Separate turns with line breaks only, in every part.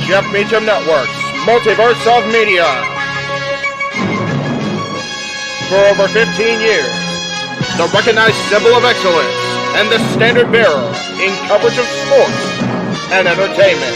Jeff Meacham Networks, Multiverse of Media. For over 15 years, the recognized symbol of excellence and the standard bearer in coverage of sports and entertainment.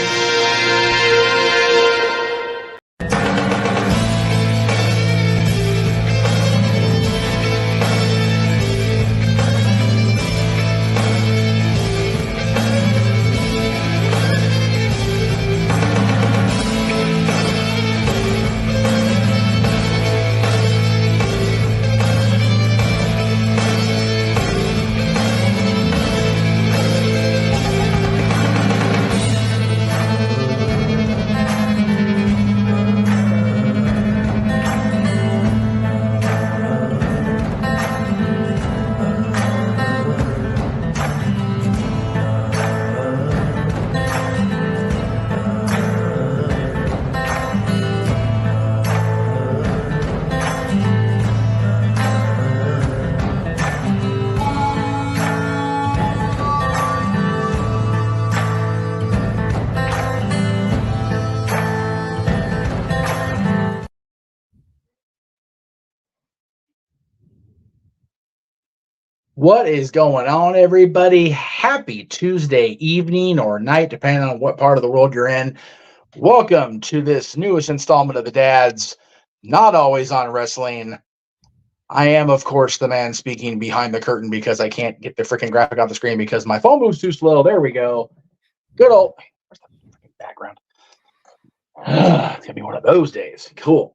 What is going on, everybody? Happy Tuesday evening or night, depending on what part of the world you're in. Welcome to this newest installment of the Dads, Not Always on Wrestling. I am, of course, the man speaking behind the curtain because I can't get the freaking graphic off the screen because my phone moves too slow. There we go. Good old where's the freaking background? It's gonna be one of those days. Cool.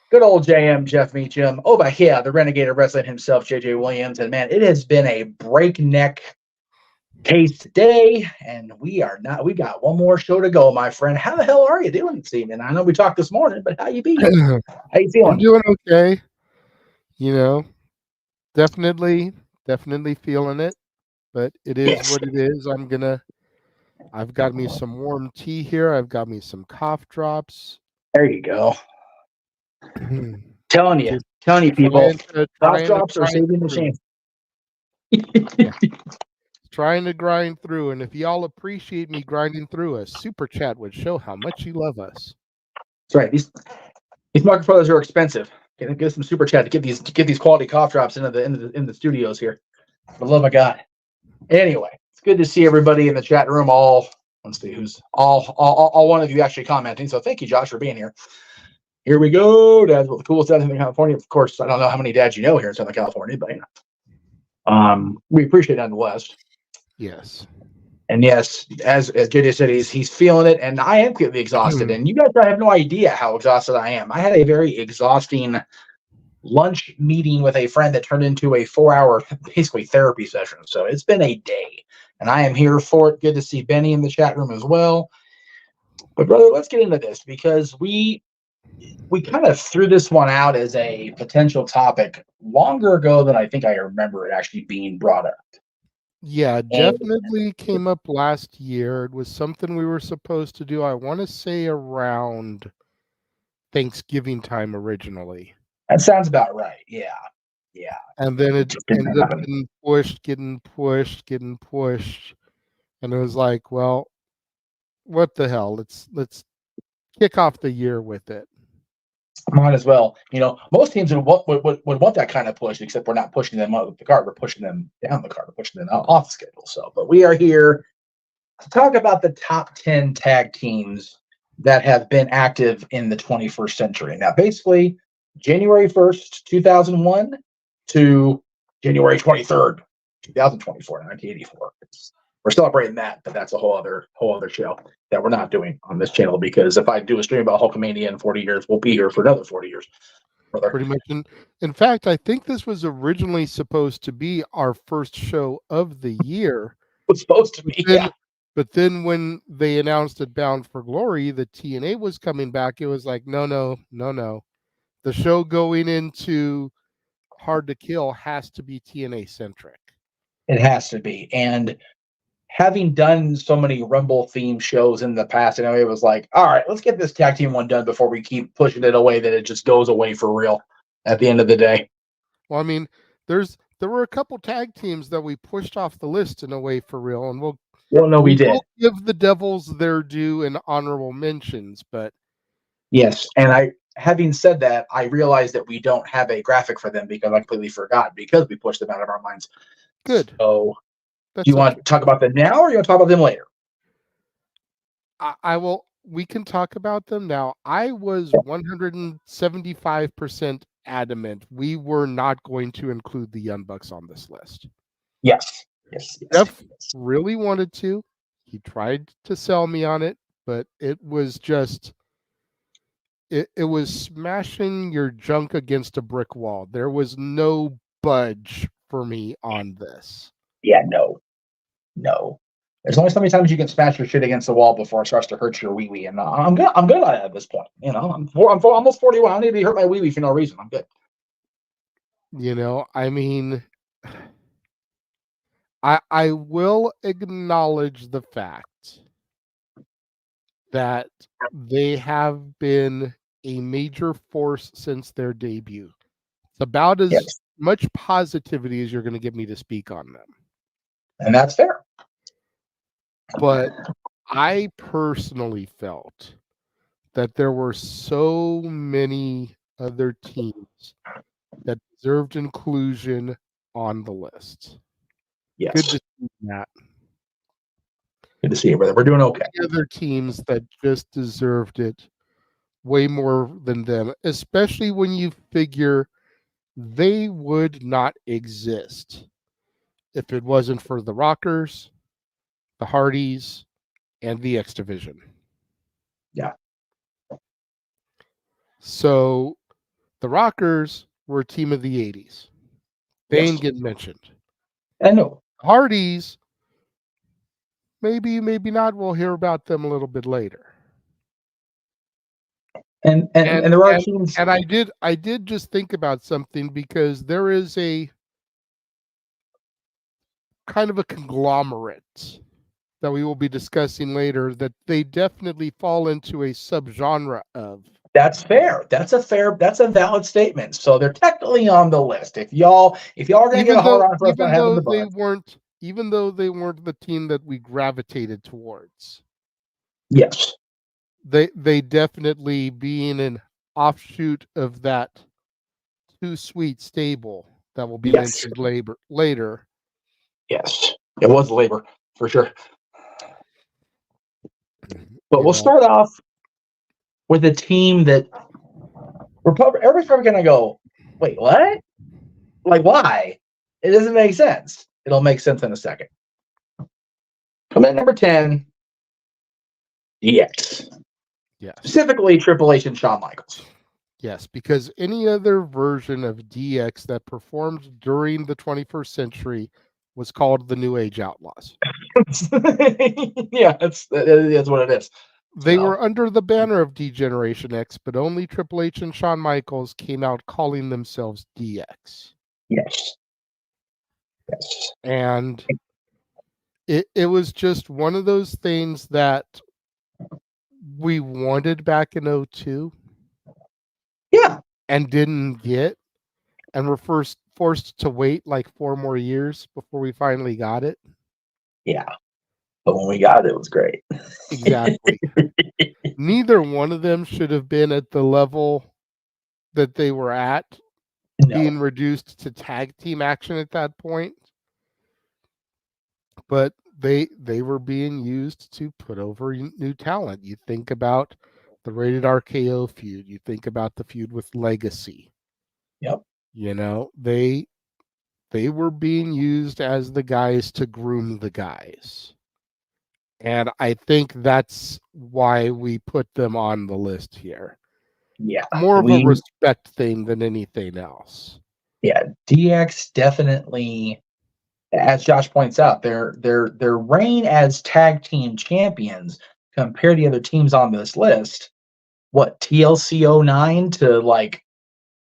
Good old JM, Jeff Meacham. Oh, but yeah, the Renegade of Wrestling himself, JJ Williams. And man, it has been a breakneck pace today, and we got one more show to go, my friend. How the hell are you doing this evening? I know we talked this morning, but how you been? How you feeling?
I'm doing okay. You know, definitely feeling it, but it is what it is. I've got me some warm tea here. I've got me some cough drops.
There you go. telling you people, cough drops are saving the machine.
Yeah. Trying to grind through, and if y'all appreciate me grinding through, a super chat would show how much you love us.
That's right. These microphones are expensive. Get some super chat to get these quality cough drops into the studios here. For the love of God. Anyway, it's good to see everybody in the chat room. Let's see who's all one of you actually commenting. So thank you, Josh, for being here. Here we go. Dads with the coolest dads in California. Of course, I don't know how many dads you know here in Southern California, but we appreciate it nonetheless.
Yes.
And yes, as JJ said, he's feeling it, and I am completely exhausted. And you guys have no idea how exhausted I am. I had a very exhausting lunch meeting with a friend that turned into a 4-hour basically therapy session. So it's been a day, and I am here for it. Good to see Benny in the chat room as well. But brother, let's get into this because we kind of threw this one out as a potential topic longer ago than I think I remember it actually being brought up.
Yeah, definitely came up last year. It was something we were supposed to do, I want to say around Thanksgiving time originally.
That sounds about right. Yeah.
And then it ended up getting pushed. And it was like, well, what the hell? Let's kick off the year with it.
Might as well. Most teams would want that kind of push, except we're not pushing them up the cart. We're pushing them down the cart. We're pushing them off the schedule. So, but we are here to talk about the top 10 tag teams that have been active in the 21st century. Now, basically, January 1st, 2001 to January 23rd, 2024, 1984. We're celebrating that, but that's a whole other show that we're not doing on this channel because if I do a stream about Hulkamania in 40 years, we'll be here for another 40 years. Brother.
Pretty much. In fact, I think this was originally supposed to be our first show of the year.
It was supposed to be, yeah.
But then when they announced it Bound for Glory, the TNA was coming back. It was like, no. The show going into Hard to Kill has to be TNA centric.
It has to be. And having done so many Rumble themed shows in the past, it was like, all right, let's get this tag team one done before we keep pushing it away that it just goes away for real at the end of the day.
Well, there were a couple tag teams that we pushed off the list in a way for real, and
Well, no, we did.
will give the Devils their due and honorable mentions, but
Yes, and having said that, I realized that we don't have a graphic for them because I completely forgot because we pushed them out of our minds.
good.
So,
That's
do you want to talk about them now, or you want to talk about them later?
I will. We can talk about them now. I was 175% adamant we were not going to include the Young Bucks on this list.
Yes.
Jeff really wanted to. He tried to sell me on it, but it was just it was smashing your junk against a brick wall. There was no budge for me on this.
Yeah, no. There's only so many times you can smash your shit against the wall before it starts to hurt your wee-wee, and I'm good at it at this point. You know, I'm almost 41. I don't need to be hurt my wee-wee for no reason. I'm good.
You know, I mean, I will acknowledge the fact that they have been a major force since their debut. It's about as much positivity as you're going to get me to speak on them.
And that's fair.
But I personally felt that there were so many other teams that deserved inclusion on the list.
Yes.
Good to see that.
Good to see you, brother. We're doing okay.
Other teams that just deserved it way more than them, especially when you figure they would not exist if it wasn't for the Rockers, the Hardys, and the X Division.
Yeah.
So the Rockers were a team of the 80s. They didn't get mentioned.
I know.
Hardys, maybe not. We'll hear about them a little bit later.
And there are teams.
And I did just think about something because there is a kind of a conglomerate that we will be discussing later that they definitely fall into a subgenre of.
That's fair. That's a valid statement. So they're technically on the list. If y'all are going to get a hard on for us not having the buzz.
Even though they weren't the team that we gravitated towards.
Yes.
They definitely being an offshoot of that Too Sweet stable that will be mentioned later.
Yes. It was labor for sure. But we'll start off with a team that everybody's probably going to go, wait, what? Like, why? It doesn't make sense. It'll make sense in a second. Come in number 10, DX.
Yes.
Specifically, Triple H and Shawn Michaels.
Yes, because any other version of DX that performed during the 21st century was called the New Age Outlaws.
Yeah, that's what it is.
They were under the banner of D-Generation X, but only Triple H and Shawn Michaels came out calling themselves DX.
Yes.
And it was just one of those things that we wanted back in 2002.
Yeah.
And didn't get. And were forced to wait like 4 more years before we finally got it.
Yeah. But when we got it, it was great.
Exactly. Neither one of them should have been at the level that they were at, being reduced to tag team action at that point. But they were being used to put over new talent. You think about the Rated RKO feud. You think about the feud with Legacy.
Yep.
You know, they were being used as the guys to groom the guys. And I think that's why we put them on the list here.
Yeah.
More of a respect thing than anything else.
Yeah, DX definitely, as Josh points out, their reign as tag team champions compared to the other teams on this list, what, TLC 09 to like,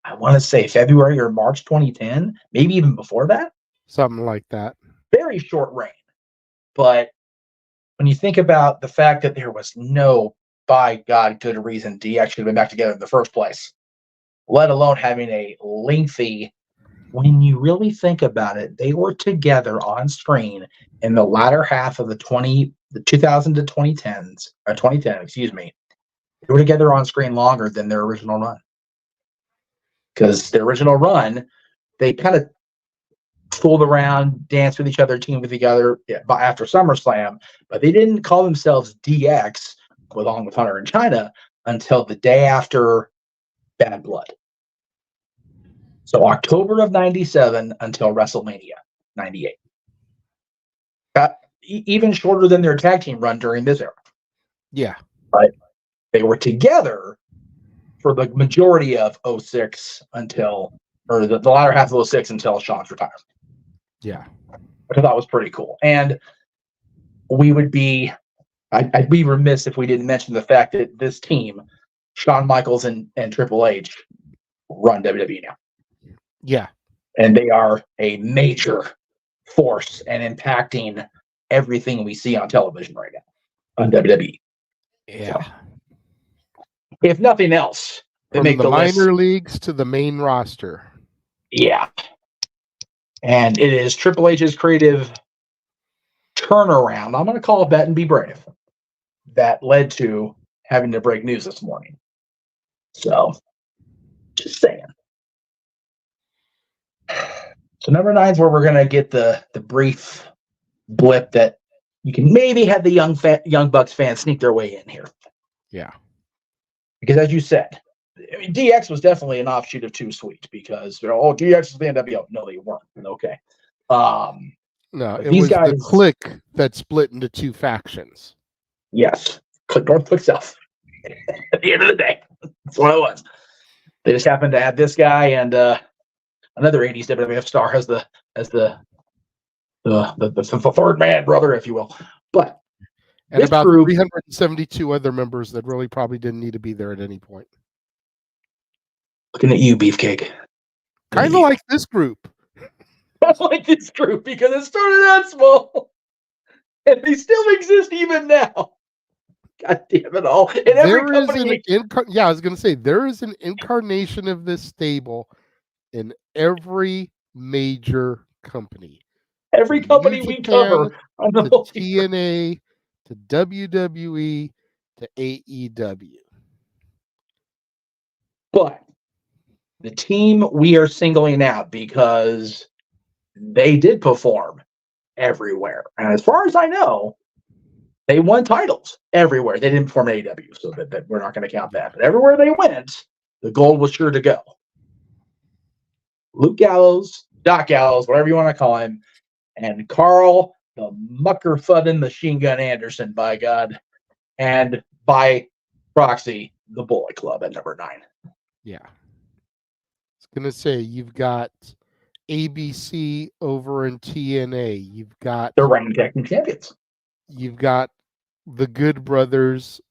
I want to say February or March 2010, maybe even before that?
Something like that.
Very short reign. But when you think about the fact that there was no, by God, good reason DX should have been back together in the first place, let alone having a lengthy when you really think about it, they were together on screen in the latter half of the 2000 to 2010s, or 2010, excuse me. They were together on screen longer than their original run. Because their original run, they kind of fooled around, danced with each other, teamed with each other after SummerSlam, but they didn't call themselves DX along with Hunter and China until the day after Bad Blood. So October of 97 until WrestleMania 98. Even shorter than their tag team run during this era.
Yeah.
But they were together for the majority of 06 until, or the latter half of 06 until Shawn's retirement.
Yeah.
Which I thought was pretty cool. And we would be, I'd be remiss if we didn't mention the fact that this team, Shawn Michaels and Triple H, run WWE now.
Yeah.
And they are a major force and impacting everything we see on television right now on WWE.
Yeah.
So, if nothing else, they
From
make
the
the
minor
list.
leagues to the main roster.
Yeah. And it is Triple H's creative turnaround. I'm going to call it that and be brave. That led to having to break news this morning. So, just saying. So number 9 is where we're going to get the brief blip that you can maybe have the young Bucks fans sneak their way in here.
Yeah.
Because as you said, I mean, DX was definitely an offshoot of Too Sweet because, DX is the NWO. No, they weren't. Okay.
No, it
these
was
guys,
the Clique that split into two factions.
Yes. Click North, Click South. At the end of the day, that's what it was. They just happened to add this guy and another 80s WWF star as the third man brother, if you will. But
and
this
about
group,
372 other members that really probably didn't need to be there at any point.
Looking at you, Beefcake.
Kind of like this group.
I like this group because it started out small, and they still exist even now. God damn it all! And every company,
I was going to say there is an incarnation of this stable in every major company.
Every company we cover on the
TNA, to WWE, to AEW.
But the team we are singling out because they did perform everywhere, and as far as I know, they won titles everywhere. They didn't perform AEW, so that we're not going to count that. But everywhere they went, the gold was sure to go. Luke Gallows, Doc Gallows, whatever you want to call him, and Carl, the Mucker Fuddin' Machine Gun Anderson, by God, and by proxy, the Bullet Club at number 9.
Yeah. I was going to say, you've got ABC over in TNA. You've got
the reigning tag team champions.
You've got the Good Brothers,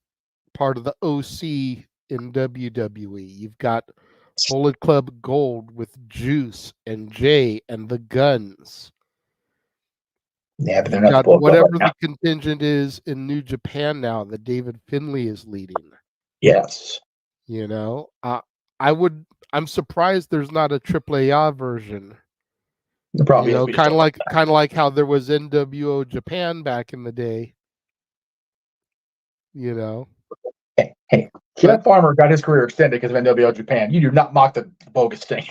part of the OC in WWE. You've got Bullet Club Gold with Juice and Jay and the Guns.
Yeah, but they're
You've
not
got whatever
right
the contingent is in New Japan now that David Finlay is leading.
Yes.
You know, I'm surprised there's not a AAA version.
Probably,
you know, kind of like how there was NWO Japan back in the day. You know.
Hey, Jeff Farmer got his career extended because of NWO Japan. You do not mock the bogus thing.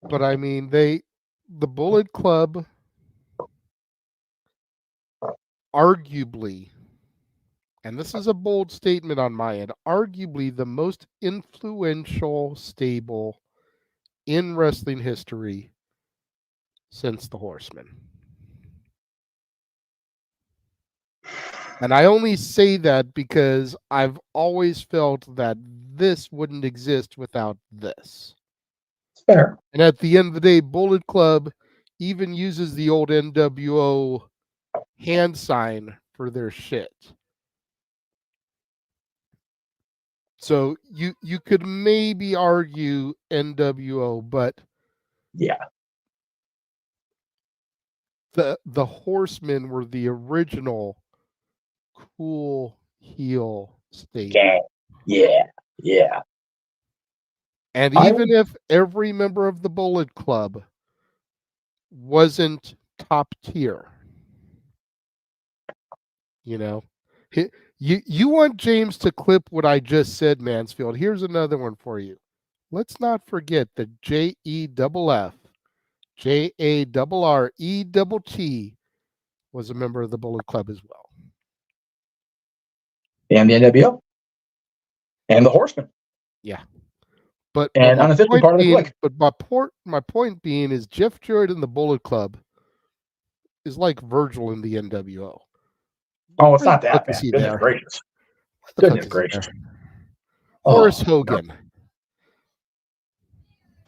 But I mean, the Bullet Club, arguably, and this is a bold statement on my end, arguably the most influential stable in wrestling history since the Horsemen. And I only say that because I've always felt that this wouldn't exist without this.
Fair.
And at the end of the day, Bullet Club even uses the old NWO hand sign for their shit. So you could maybe argue NWO, but
yeah,
the Horsemen were the original cool heel stable.
Yeah.
And even if every member of the Bullet Club wasn't top tier, you want James to clip what I just said, Mansfield. Here's another one for you. Let's not forget that JEFF, JARRETT was a member of the Bullet Club as well.
And the NWO. And the Horsemen.
Yeah. But
unofficially part of the clique.
But my point being is Jeff Jarrett in the Bullet Club is like Virgil in the NWO.
Oh, it's not that bad. Goodness gracious. Goodness gracious.
Horace Hogan.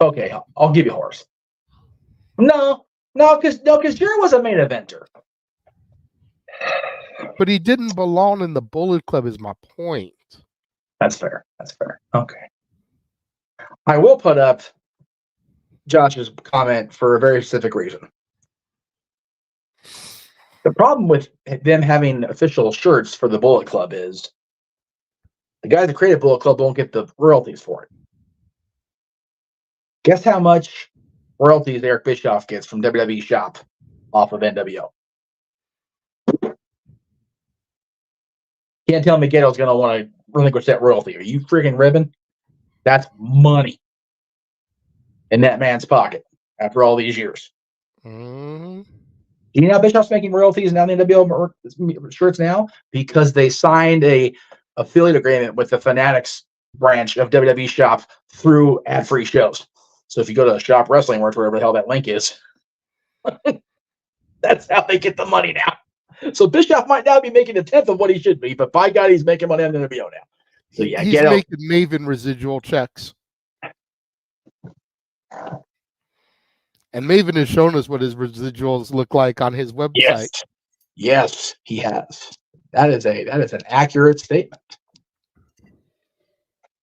Okay, I'll give you Horace. No, because Jarrett was a main eventer.
But he didn't belong in the Bullet Club is my point.
That's fair. Okay. I will put up Josh's comment for a very specific reason. The problem with them having official shirts for the Bullet Club is the guys that created Bullet Club won't get the royalties for it. Guess how much royalties Eric Bischoff gets from WWE Shop off of NWO? Can't tell me Gato's going to want to relinquish that royalty. Are you freaking ribbon? That's money in that man's pocket after all these years.
Mm-hmm.
Do you know Bischoff's making royalties now in the NWO shirts now? Because they signed a affiliate agreement with the Fanatics branch of WWE Shop through ad-free shows. So if you go to Shop Wrestling or wherever the hell that link is, that's how they get the money now. So Bischoff might now be making a tenth of what he should be, but by God, he's making money on the NWO now. So yeah,
he's making Maven residual checks. And Maven has shown us what his residuals look like on his website.
Yes, he has. That is an accurate statement.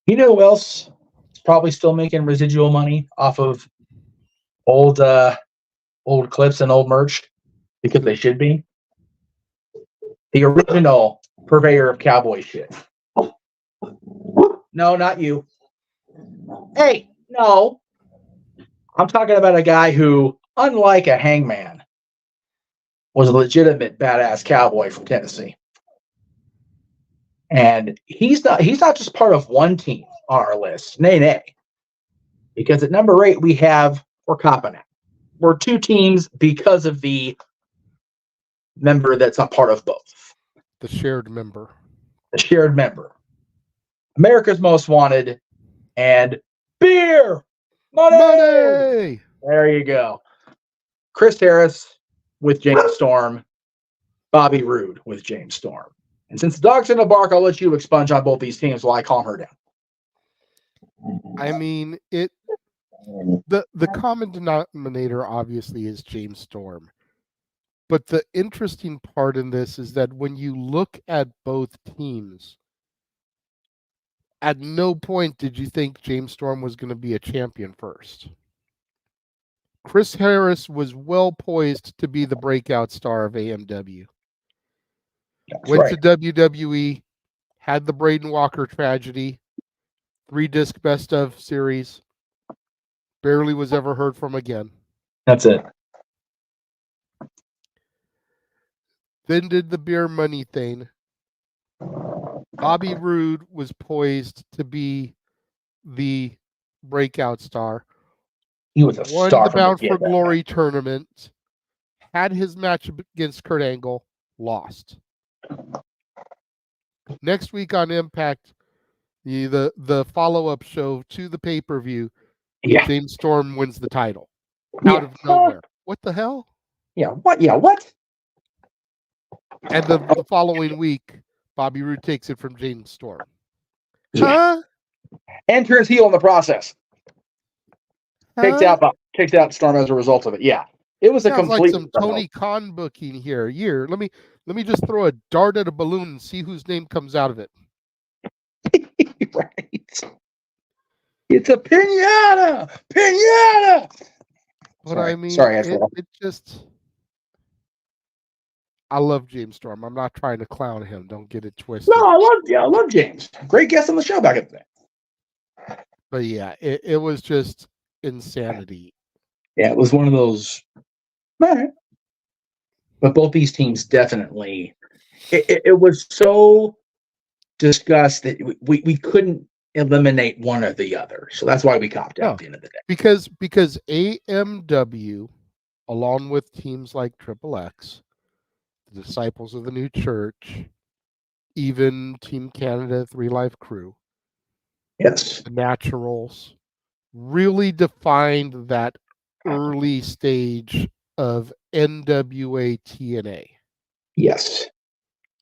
You know who else is probably still making residual money off of old clips and old merch because they should be? The original purveyor of cowboy shit. No, not you. Hey, no. I'm talking about a guy who, unlike a Hangman, was a legitimate badass cowboy from Tennessee. And he's not just part of one team on our list. Nay. Because at number 8, we're copping it. We're 2 teams because of the member that's not part of both.
The shared member.
America's Most Wanted and beer. Money! There you go. Chris Harris with James Storm. Bobby Roode with James Storm. And since the dog's in the bark, I'll let you expunge on both these teams while I calm her down.
I mean, the common denominator obviously is James Storm. But the interesting part in this is that when you look at both teams, at no point did you think James Storm was going to be a champion first. Chris Harris was well poised to be the breakout star of AMW. Went to WWE, had the Braden Walker tragedy, 3-disc best of series, barely was ever heard from again.
That's it.
Then did the beer money thing. Bobby Roode was poised to be the breakout star.
He was a
won
star.
The Bound for Glory tournament. Had his match against Kurt Angle. Lost. Next week on Impact, the follow-up show to the pay-per-view, James Storm wins the title. Out of nowhere. What the hell?
Yeah, what?
And the following week, Bobby Roode takes it from James Storm.
Huh? And turns heel in the process. Takes out Storm as a result of it. Yeah. It was a complete
like some Tony Khan booking here. Let me just throw a dart at a balloon and see whose name comes out of it.
Right. It's a piñata!
But I mean, it just... I love James Storm. I'm not trying to clown him. Don't get it twisted.
No, I love James. Great guest on the show back in the day.
But yeah, it was just insanity.
Yeah, it was one of those. All right. But both these teams definitely. It was so discussed that we couldn't eliminate one or the other. So that's why we copped out
No,
at the end of the day.
because AMW, along with teams like Triple X, the Disciples of the New Church, even Team Canada, Three Life Crew,
Yes.
the Naturals, really defined that early stage of NWA TNA.
Yes.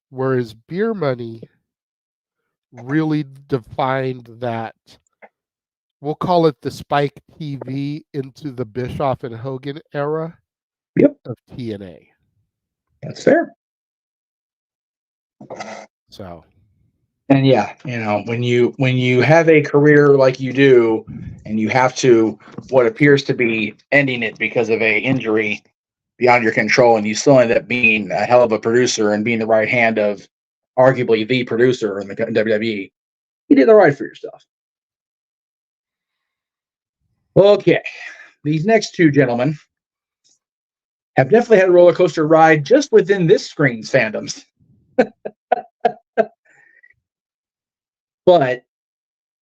Whereas Beer Money really defined that, we'll call it the Spike TV into the Bischoff and Hogan era
Yep.
of TNA.
That's fair.
So,
and yeah, when you have a career like you do, and you have to what appears to be ending it because of a injury beyond your control, and you still end up being a hell of a producer and being the right hand of arguably the producer in the WWE, you did all right for yourself. Okay, these next two gentlemen have definitely had a roller coaster ride just within this screen's fandoms. But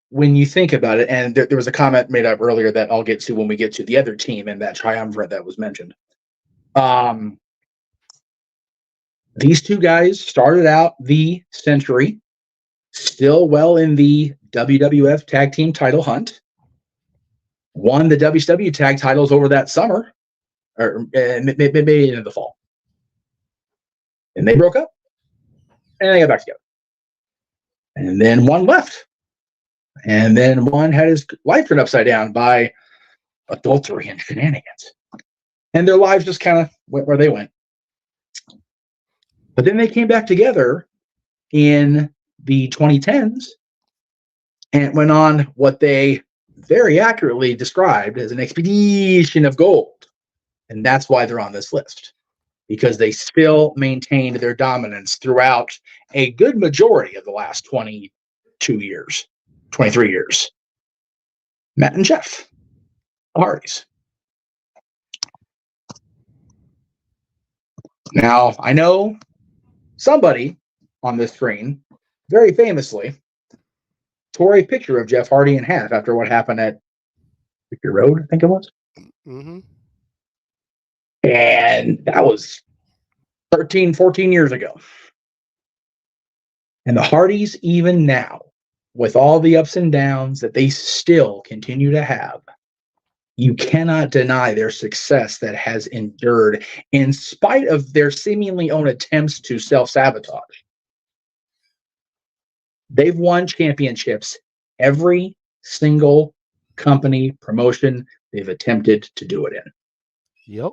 when you think about it, and there was a comment made up earlier that I'll get to when we get to the other team and that triumvirate that was mentioned. These two guys started out the century still well in the WWF tag team title hunt, won the WCW tag titles over that summer, or maybe in the fall. And they broke up, and they got back together. And then one left. And then one had his life turned upside down by adultery and shenanigans. And their lives just kind of went where they went. But then they came back together in the 2010s and went on what they very accurately described as an expedition of gold. And that's why they're on this list, because they still maintained their dominance throughout a good majority of the last 22 years, 23 years. Matt and Jeff, the Hardys. Now, I know somebody on this screen very famously tore a picture of Jeff Hardy in half after what happened at Victory Road, I think it was.
mm-hmm.
And that was 13, 14 years ago. And the Hardys, even now, with all the ups and downs that they still continue to have, you cannot deny their success that has endured in spite of their seemingly own attempts to self-sabotage. They've won championships every single company promotion they've attempted to do it in.
Yep.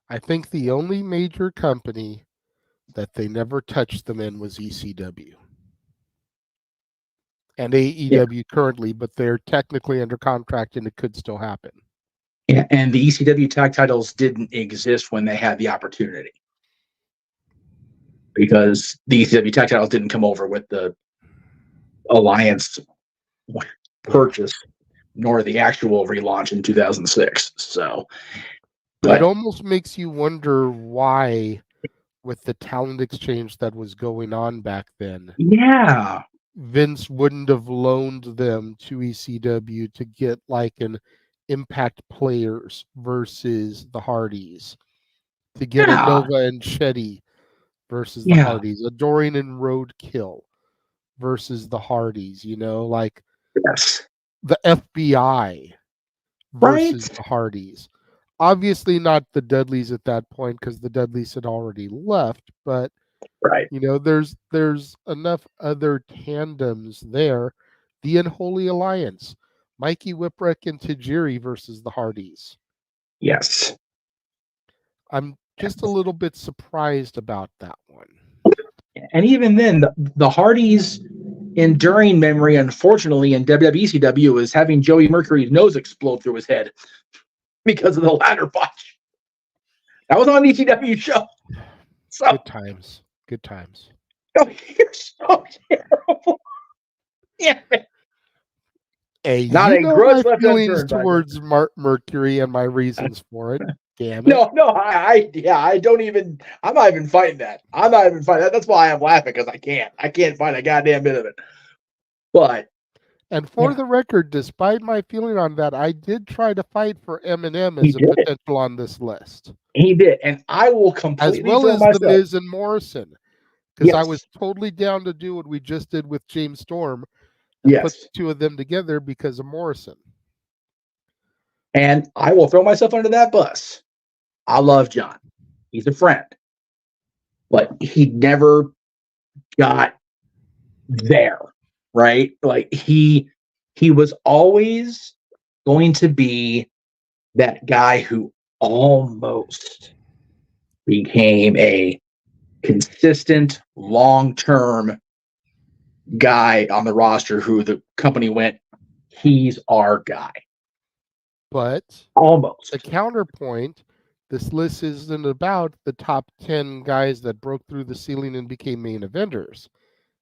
I think the only major company that they never touched them in was ECW. And AEW currently, but they're technically under contract and it could still happen.
Yeah, and the ECW tag titles didn't exist when they had the opportunity, because the ECW tag titles didn't come over with the Alliance purchase, nor the actual relaunch in 2006. So,
it almost makes you wonder why, with the talent exchange that was going on back then,
yeah,
Vince wouldn't have loaned them to ECW to get like an Impact Players versus the Hardys, to get a Nova and Shetty versus the Hardys, a Dorian and Roadkill versus the Hardys, like the FBI versus the Hardys. Obviously not the Dudleys at that point, because the Dudleys had already left, but there's enough other tandems there. The Unholy Alliance, Mikey Whipwreck and Tajiri versus the Hardys.
Yes.
I'm just a little bit surprised about that one.
And even then, the Hardys' enduring memory, unfortunately, in WWECW is having Joey Mercury's nose explode through his head because of the ladder botch. That was on the ECW show. So,
Good times.
Oh, you're so terrible.
Hey,
Not
you
a
know
grudge
my
left
feelings
unturned,
towards Mercury and my reasons for it. Damn it.
No, I don't even. I'm not even fighting that. I'm not even fighting that. That's why I'm laughing because I can't fight a goddamn bit of it. But
And for the record, despite my feeling on that, I did try to fight for Eminem
he
as a
did.
potential on this list,
He did, and I will
as
completely
well
throw
as The
myself.
Miz and Morrison, because I was
Yes,
totally down to do what we just did with James Storm and put
yes,
the two of them together because of Morrison.
and I will throw myself under that bus. I love John. He's a friend, but he never got there, right? Like he was always going to be that guy who almost became a consistent long-term guy on the roster who the company went, he's our guy.
But
Almost.
the counterpoint, this list isn't about the top 10 guys that broke through the ceiling and became main eventers.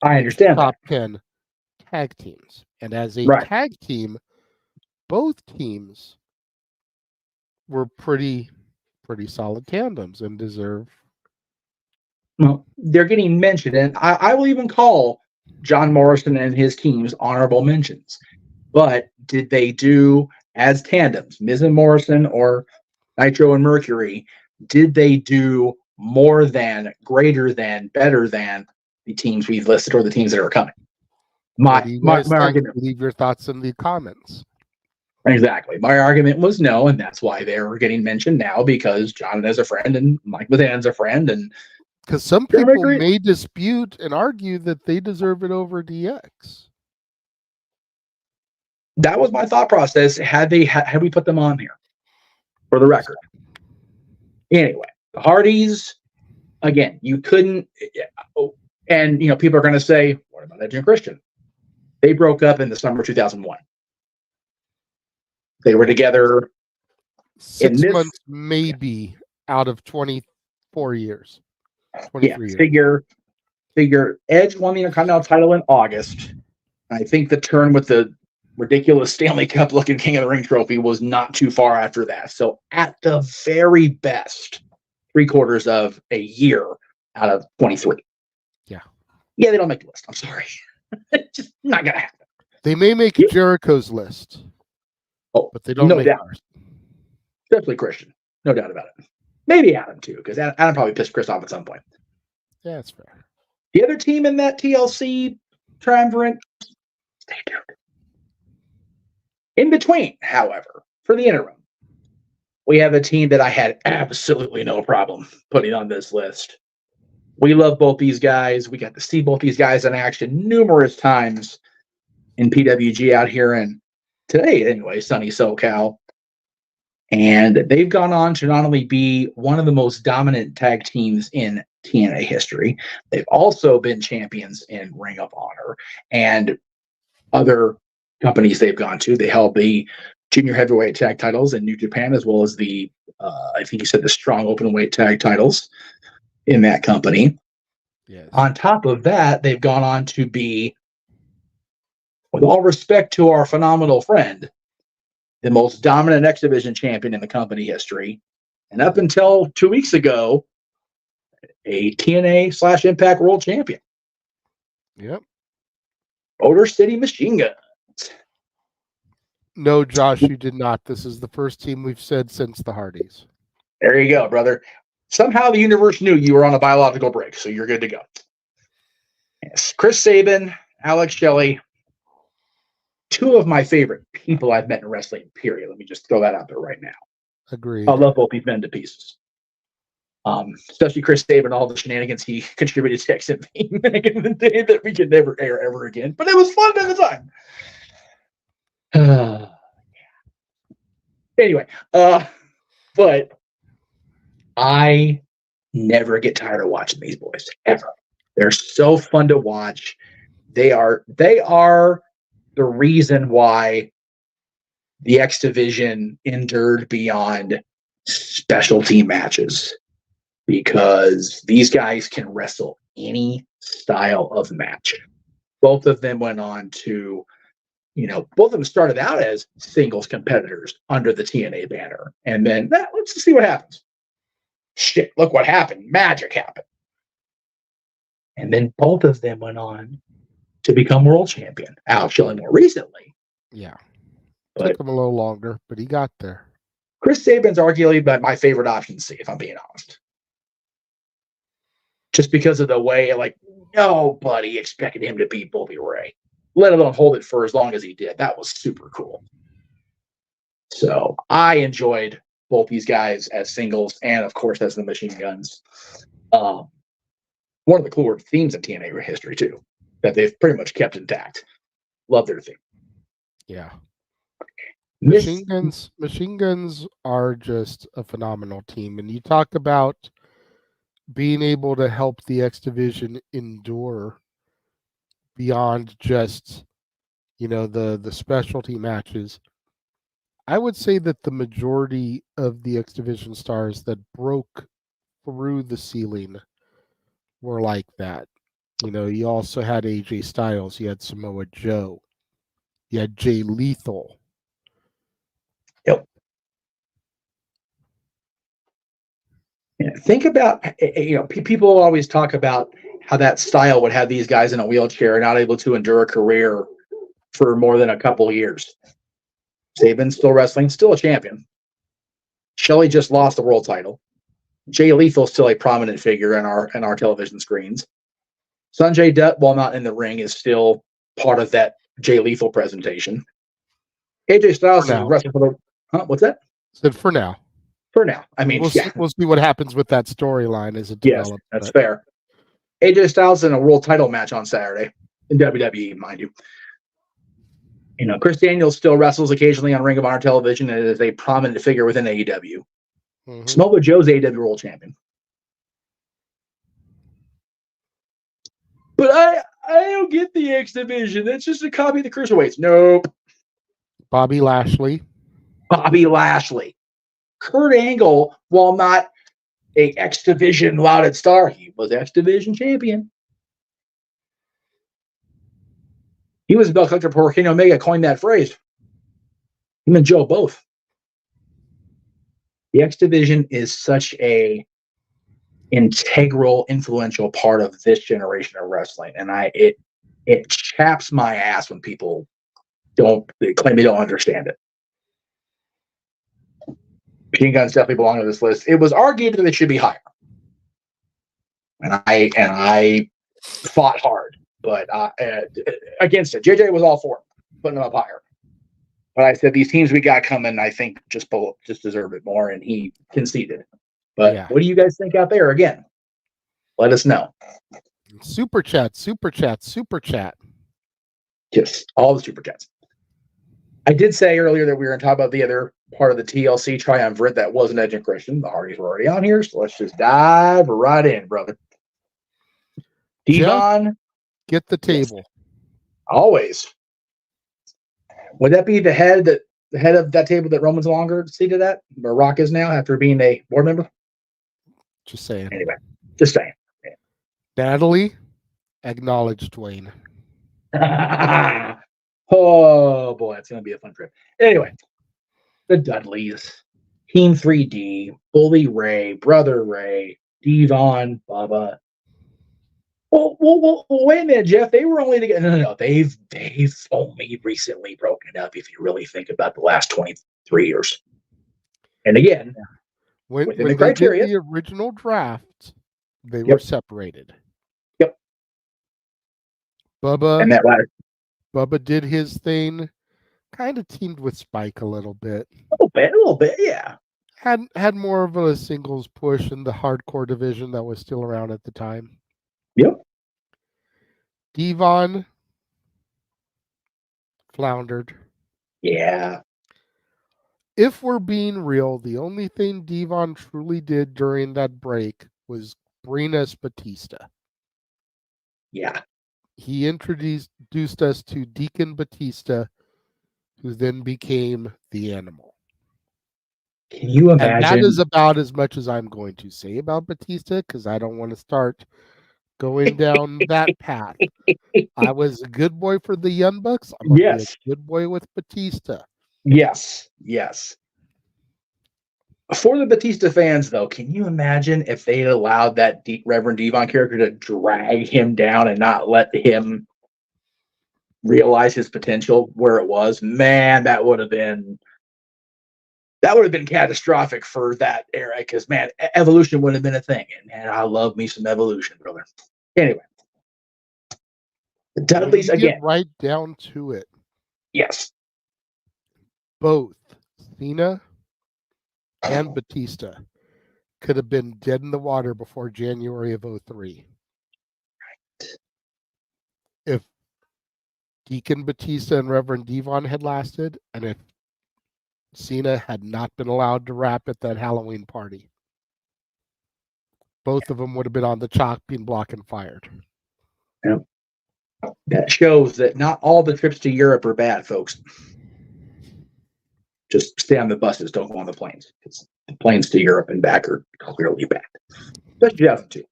I
It's the
understand
top
that.
10 tag teams. And as a
Right.
tag team, both teams were pretty solid tandems and deserve.
Well, they're getting mentioned, and I will even call John Morrison and his teams honorable mentions. But did they do as tandems, Miz and Morrison or Nitro and Mercury? Did they do more than, greater than, better than the teams we've listed or the teams that are coming?
What do you
My
guys think?
argument.
Leave your thoughts in the comments.
Exactly. My argument was no, and that's why they're getting mentioned now, because John is a friend and Mike Withan's a friend, and
because some people may dispute and argue that they deserve it over DX.
That was my thought process. Had we put them on here, for the record. Anyway, the Hardys, again, you couldn't, and people are going to say, what about Edge and Christian? They broke up in the summer of 2001. They were together
6 months, maybe, out of 24 years. 23
years. Figure Edge won the Intercontinental title in August. I think the turn with the ridiculous Stanley Cup looking King of the Ring trophy was not too far after that. So at the very best, 3/4 of a year out of 23.
Yeah,
they don't make the list. I'm sorry. It's just not going to happen.
They may make Jericho's list. But they don't make ours.
Especially Christian. No doubt about it. Maybe Adam, too, because Adam probably pissed Chris off at some point.
Yeah, that's fair.
The other team in that TLC triumvirate, stay tuned. In between, however, for the interim, we have a team that I had absolutely no problem putting on this list. We love both these guys. We got to see both these guys in action numerous times in PWG out here in, today anyway, sunny SoCal. And they've gone on to not only be one of the most dominant tag teams in TNA history, they've also been champions in Ring of Honor and other companies they've gone to. They held the junior heavyweight tag titles in New Japan, as well as the, I think you said, the strong open weight tag titles in that company.
Yes.
On top of that, they've gone on to be, with all respect to our phenomenal friend, the most dominant X Division champion in the company history. And up until 2 weeks ago, a TNA/Impact World Champion.
Yep.
Motor City Machine Guns.
No, Josh, you did not. This is the first team we've said since the Hardys.
There you go, brother. Somehow the universe knew you were on a biological break, so you're good to go. Yes, Chris Sabin, Alex Shelley, two of my favorite people I've met in wrestling, period. Let me just throw that out there right now.
Agreed.
I love both these men to pieces. Especially Chris Sabin, all the shenanigans he contributed to XMV back in the day that we could never air ever again. But it was fun at the time. Anyway, but I never get tired of watching these boys, ever. They're so fun to watch. They are the reason why the X Division endured beyond specialty matches, because these guys can wrestle any style of match. Both of them went on to, both of them started out as singles competitors under the TNA banner. And then let's just see what happens. Shit, look what happened. Magic happened. And then both of them went on to become world champion. Alex Shelley more recently.
Yeah.
But
took him a little longer, but he got there.
Chris Sabin's arguably my favorite option to see, if I'm being honest. Just because of the way, nobody expected him to beat Bully Ray, let alone hold it for as long as he did. That was super cool. So I enjoyed both these guys as singles and, of course, as the Machine Guns. One of the cooler themes in TNA history, too, that they've pretty much kept intact. Love their theme.
Yeah. Machine Guns are just a phenomenal team. And you talk about being able to help the X Division endure beyond just, the specialty matches. I would say that the majority of the X Division stars that broke through the ceiling were like that. You also had AJ Styles, you had Samoa Joe, you had Jay Lethal.
Yep. Think about, people always talk about how that style would have these guys in a wheelchair, not able to endure a career for more than a couple of years. Sabin's still wrestling, still a champion. Shelley just lost the world title. Jay Lethal's still a prominent figure in our television screens. Sanjay Dutt, while not in the ring, is still part of that Jay Lethal presentation. AJ Styles is wrestling for the. What's that?
Said for now.
For now, I mean,
we'll see what happens with that storyline as it develops.
Yes, that's fair. AJ Styles in a world title match on Saturday in WWE, mind you. Chris Daniels still wrestles occasionally on Ring of Honor television and is a prominent figure within AEW. Mm-hmm. Samoa Joe's AEW World Champion. But I don't get the X Division. That's just a copy of the Cruiserweights. Nope.
Bobby Lashley.
Kurt Angle, while not a X Division lauded star, he was X Division champion. He was a belt collector before Kenny Omega coined that phrase. Him and Joe both. The X Division is such a integral, influential part of this generation of wrestling, and it chaps my ass when people claim they don't understand it. Machine Guns definitely belong on this list. It was argued that it should be higher, and I fought hard, but against it. JJ was all for it, putting them up higher. But I said these teams we got coming, I think just deserve it more, and he conceded. But What do you guys think out there? Again, let us know.
Super chat.
Yes, all the super chats. I did say earlier that we were going to talk about the other part of the TLC triumvirate that wasn't Edge and Christian. The Hardys were already on here, so let's just dive right in, brother. Devon,
get the table.
Yes. Always. Would that be the head of that table that Roman's longer seated at, where Rock is now after being a board member?
Just saying.
Anyway, just saying. Yeah.
Natalie, acknowledge Dwayne.
Oh boy, it's gonna be a fun trip. Anyway, the Dudleys, Team 3D, Bully Ray, Brother Ray, Devon, Bubba. Well, wait a minute, Jeff. They were only together. No. They've only recently broken up. If you really think about the last 23 years. And again,
when
the criteria,
they did the original draft, they were separated.
Yep.
Bubba did his thing, kind of teamed with Spike a little bit.
A little bit, yeah.
Had more of a singles push in the hardcore division that was still around at the time.
Yep.
Devon floundered.
Yeah.
If we're being real, the only thing Devon truly did during that break was bring us Batista.
Yeah.
He introduced us to Deacon Batista, who then became the Animal.
Can you imagine?
And that is about as much as I'm going to say about Batista, because I don't want to start going down that path. I was a good boy for the Young Bucks. I'm going to be a good boy with Batista.
Yes. For the Batista fans, though, can you imagine if they had allowed that Reverend Devon character to drag him down and not let him realize his potential where it was? Man, that would have been catastrophic for that era, because, man, Evolution would have been a thing. And I love me some Evolution, brother. Anyway, the Dudleys again.
Get right down to it.
Yes.
Both Cena and Batista could have been dead in the water before January of 2003. Right. If Deacon Batista and Reverend Devon had lasted, and if Cena had not been allowed to rap at that Halloween party, both of them would have been on the chopping block and fired.
Yep. That shows that not all the trips to Europe are bad, folks. Just stay on the buses, don't go on the planes. Because the planes to Europe and back are clearly bad. Especially 2002.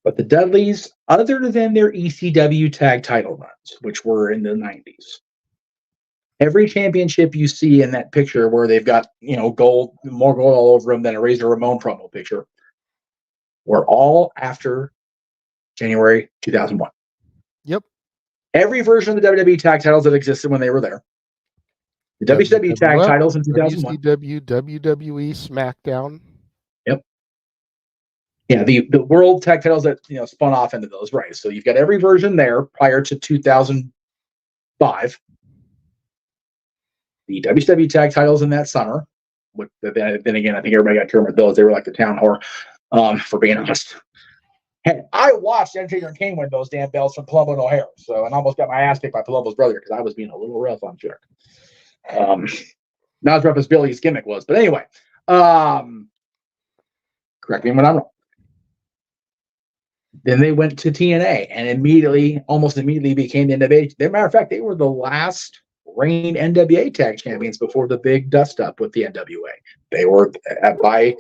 But the Dudleys, other than their ECW tag title runs, which were in the 90s, every championship you see in that picture where they've got, gold, more gold all over them than a Razor Ramon promo picture, were all after January 2001.
Yep.
Every version of the WWE tag titles that existed when they were there. The WCW tag titles in 2001.
WCW, WWE, SmackDown.
Yep. Yeah, the world tag titles that spun off into those, right? So you've got every version there prior to 2005. The WCW tag titles in that summer. But then again, I think everybody got turned with those. They were like the town whore, for being honest. Hey, I watched Undertaker and Kane win those damn belts from Palumbo and O'Hara, and almost got my ass kicked by Palumbo's brother because I was being a little rough on Shark. Not as rough as Billy's gimmick was, but anyway, correct me when I'm wrong. Then they went to TNA and almost immediately became the NWA. As a matter of fact, they were the last reigning NWA tag champions before the big dust up with the NWA. They were, by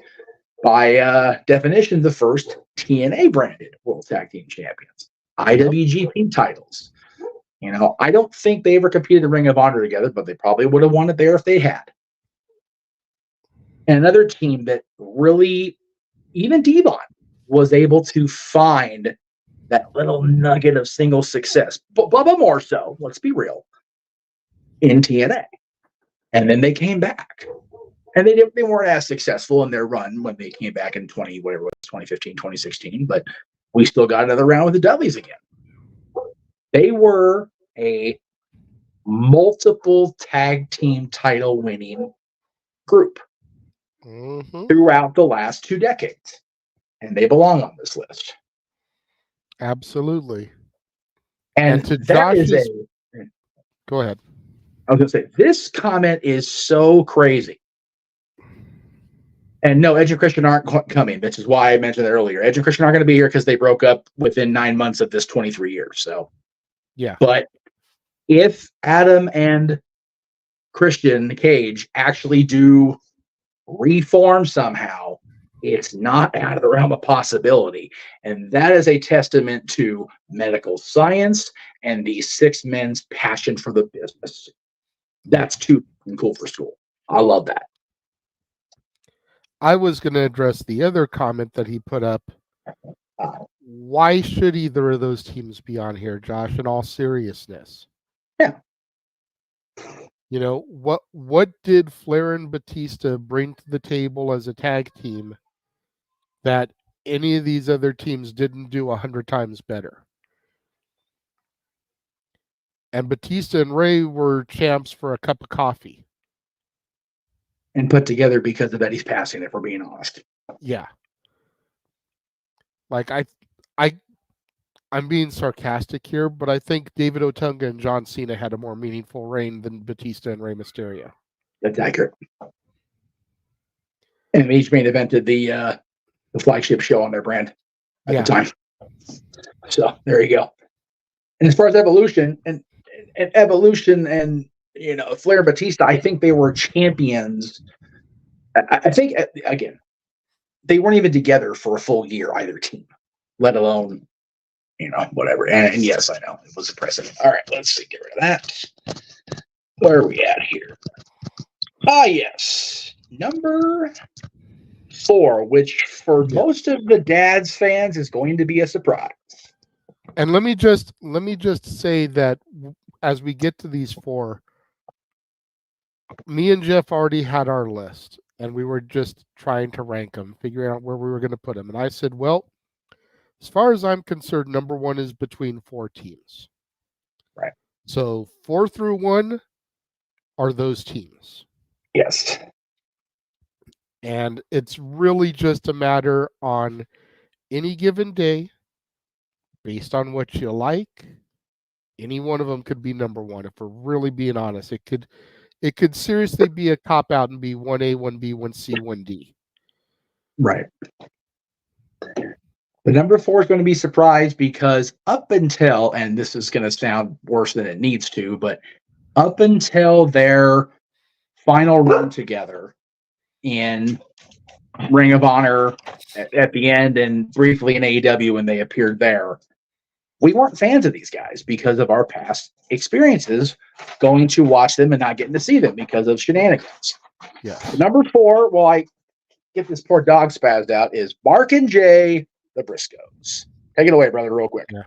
definition, the first TNA branded World Tag Team Champions. IWGP titles. I don't think they ever competed in Ring of Honor together, but they probably would have won it there if they had. And another team that really, even Devon, was able to find that little nugget of single success. But Bubba more so, let's be real, in TNA. And then they came back. And they weren't as successful in their run when they came back in 2015, 2016, but we still got another round with the Dudleys again. They were a multiple tag team title winning group throughout the last 2 decades. And they belong on this list.
Absolutely.
And
to
that
Josh's... Go ahead.
I was going to say, this comment is so crazy. And no, Edge and Christian aren't coming. This is why I mentioned it earlier. Edge and Christian aren't going to be here because they broke up within 9 months of this 23 years. So,
yeah.
But if Adam and Christian Cage actually do reform somehow, it's not out of the realm of possibility. And that is a testament to medical science and these 6 men's passion for the business. That's too cool for school. I love that.
I was going to address the other comment that he put up. Why should either of those teams be on here, Josh, in all seriousness?
Yeah.
What did Flair and Batista bring to the table as a tag team that any of these other teams didn't do 100 times better? And Batista and Ray were champs for a cup of coffee.
And put together because of Eddie's passing, if we're being honest.
Yeah. Like I'm being sarcastic here, but I think David Otunga and John Cena had a more meaningful reign than Batista and Rey Mysterio.
That's accurate. And each main evented the flagship show on their brand at the time. So there you go. And as far as Evolution and Flair and Batista, I think they were champions. I think, again, they weren't even together for a full year, either team. let alone, whatever. And yes, I know it was a precedent. All right, let's see, get rid of that. Where are we at here? Ah, yes. Number 4, which for most of the Dads fans is going to be a surprise.
And let me just say that as we get to these 4, me and Jeff already had our list, and we were just trying to rank them, figuring out where we were going to put them. And I said, well, as far as I'm concerned, number 1 is between 4 teams.
Right.
So 4 through 1 are those teams.
Yes.
And it's really just a matter on any given day, based on what you like. Any one of them could be number 1. If we're really being honest, it could seriously be a cop out and be 1A, 1B, 1C, 1D.
Right. The number 4 is going to be surprised because up until, and this is going to sound worse than it needs to, but up until their final run together in Ring of Honor at the end and briefly in AEW when they appeared there, we weren't fans of these guys because of our past experiences going to watch them and not getting to see them because of shenanigans.
Yes.
Number 4, well, I get this poor dog spazzed out, is Mark and Jay, the Briscoes. Take it away, brother, real quick.
Yeah.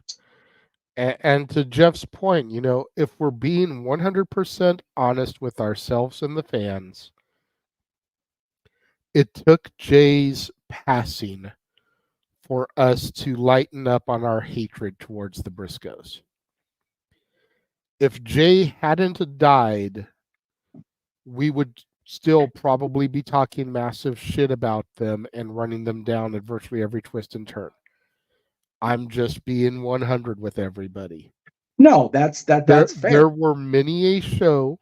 And to Jeff's point, if we're being 100% honest with ourselves and the fans, it took Jay's passing for us to lighten up on our hatred towards the Briscoes. If Jay hadn't died, we would still probably be talking massive shit about them and running them down at virtually every twist and turn. I'm just being 100 with everybody.
No, that's fair.
There were many a show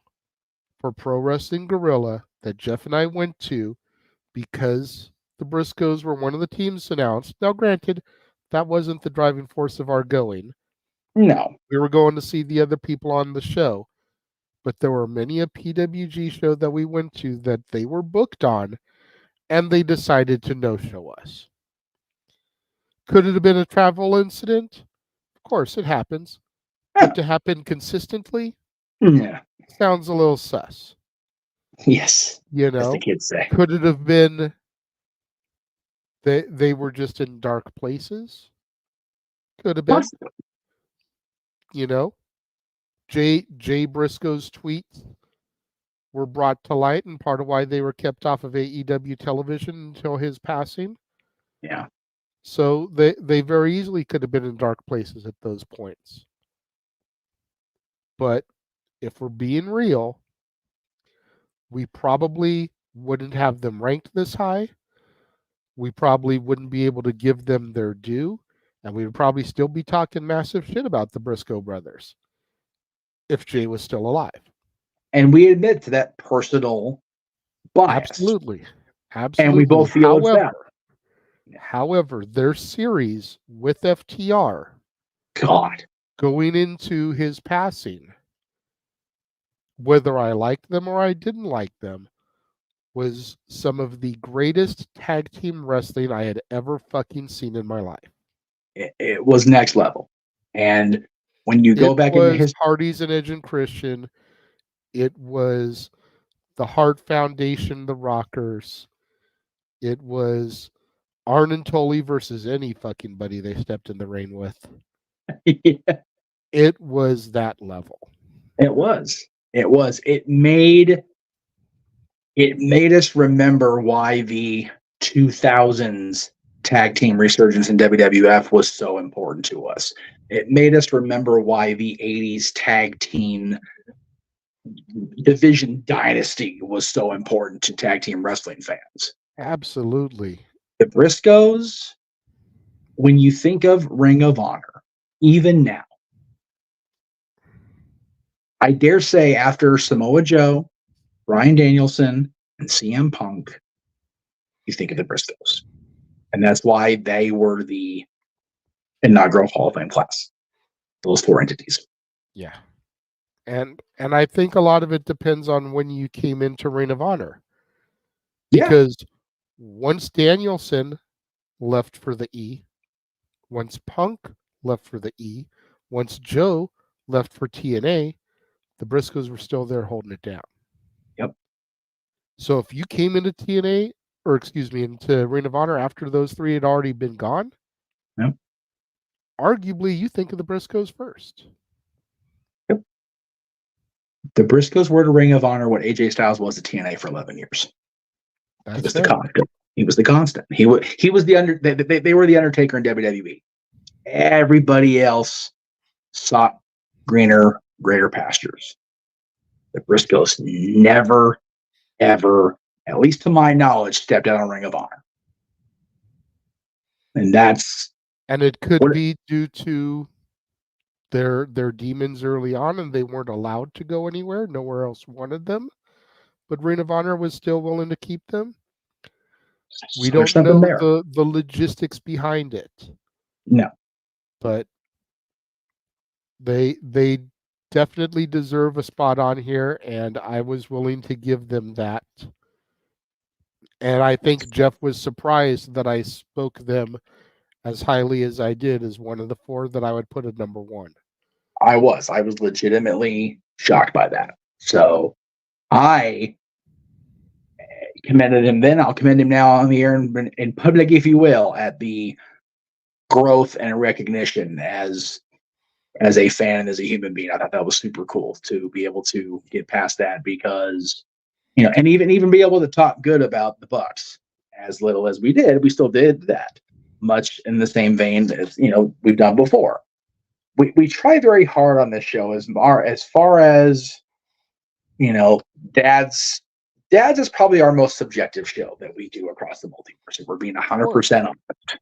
for Pro Wrestling Guerrilla that Jeff and I went to because the Briscoes were one of the teams announced. Now, granted, that wasn't the driving force of our going.
No.
We were going to see the other people on the show. But there were many a PWG show that we went to that they were booked on, and they decided to no-show us. Could it have been a travel incident? Of course, it happens. But to happen consistently?
Yeah.
Sounds a little sus.
Yes. As the kids say.
Could it have been they were just in dark places? Could have been.
Possibly.
Jay Briscoe's tweets were brought to light and part of why they were kept off of AEW television until his passing.
Yeah.
So they very easily could have been in dark places at those points. But if we're being real, we probably wouldn't have them ranked this high. We probably wouldn't be able to give them their due. And we would probably still be talking massive shit about the Briscoe brothers if Jay was still alive.
And we admit to that personal bias.
Absolutely.
And we both feel it's that.
However, their series with FTR,
God,
going into his passing, whether I liked them or I didn't like them, was some of the greatest tag team wrestling I had ever fucking seen in my life.
It was next level. And when you go back into his
Hardy's and Edge and Christian, it was the Hart Foundation, the Rockers. It was Arn and Tully versus any fucking buddy they stepped in the ring with.
Yeah.
It was that level.
It was. It made us remember why the 2000s tag team resurgence in WWF was so important to us. It made us remember why the 80s tag team division dynasty was so important to tag team wrestling fans.
Absolutely.
The Briscoes, when you think of Ring of Honor, even now, I dare say after Samoa Joe, Bryan Danielson, and CM Punk, you think of the Briscoes. And that's why they were the inaugural Hall of Fame class. Those 4 entities.
Yeah. And I think a lot of it depends on when you came into Ring of Honor. Because once Danielson left for the E, Once Punk left for the E, once Joe left for TNA, the Briscoes were still there holding it down.
Yep.
So if you came into TNA, or excuse me, into Ring of Honor after those three had already been gone,
Yep.
arguably you think of the Briscoes first.
Yep. The Briscoes were to Ring of Honor what AJ Styles was to TNA for 11 years. He was the constant. He was the constant. He was the they were the Undertaker in WWE. Everybody else sought greener, greater pastures. The Briscoes never, ever, at least to my knowledge, stepped out on Ring of Honor. And
it could be due to their demons early on, and they weren't allowed to go anywhere. Nowhere else wanted them. But Ring of Honor was still willing to keep them. We don't know the logistics behind it.
No.
But they definitely deserve a spot on here, and I was willing to give them that. And I think Jeff was surprised that I spoke them as highly as I did as one of the four that I would put at number one.
I was legitimately shocked by that. So I commended him then. I'll commend him now on the air in public, if you will, at the growth and recognition as a fan and as a human being. I thought that was super cool to be able to get past that, because, you know, and even be able to talk good about the Bucks as little as we did. We still did that, much in the same vein as, you know, we've done before. We try very hard on this show as far as, you know, Dads is probably our most subjective show that we do across the multiverse. If we're being 100% honest.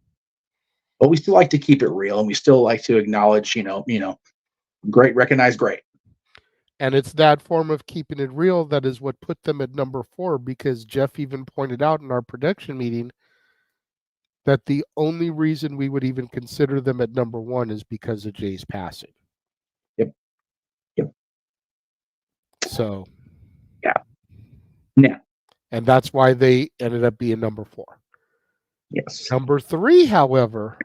But we still like to keep it real, and we still like to acknowledge, you know, great, recognize great.
And it's that form of keeping it real that is what put them at number 4, because Jeff even pointed out in our production meeting that the only reason we would even consider them at number 1 is because of Jay's passing.
Yep.
So.
Yeah.
And that's why they ended up being number 4.
Yes.
Number 3, however.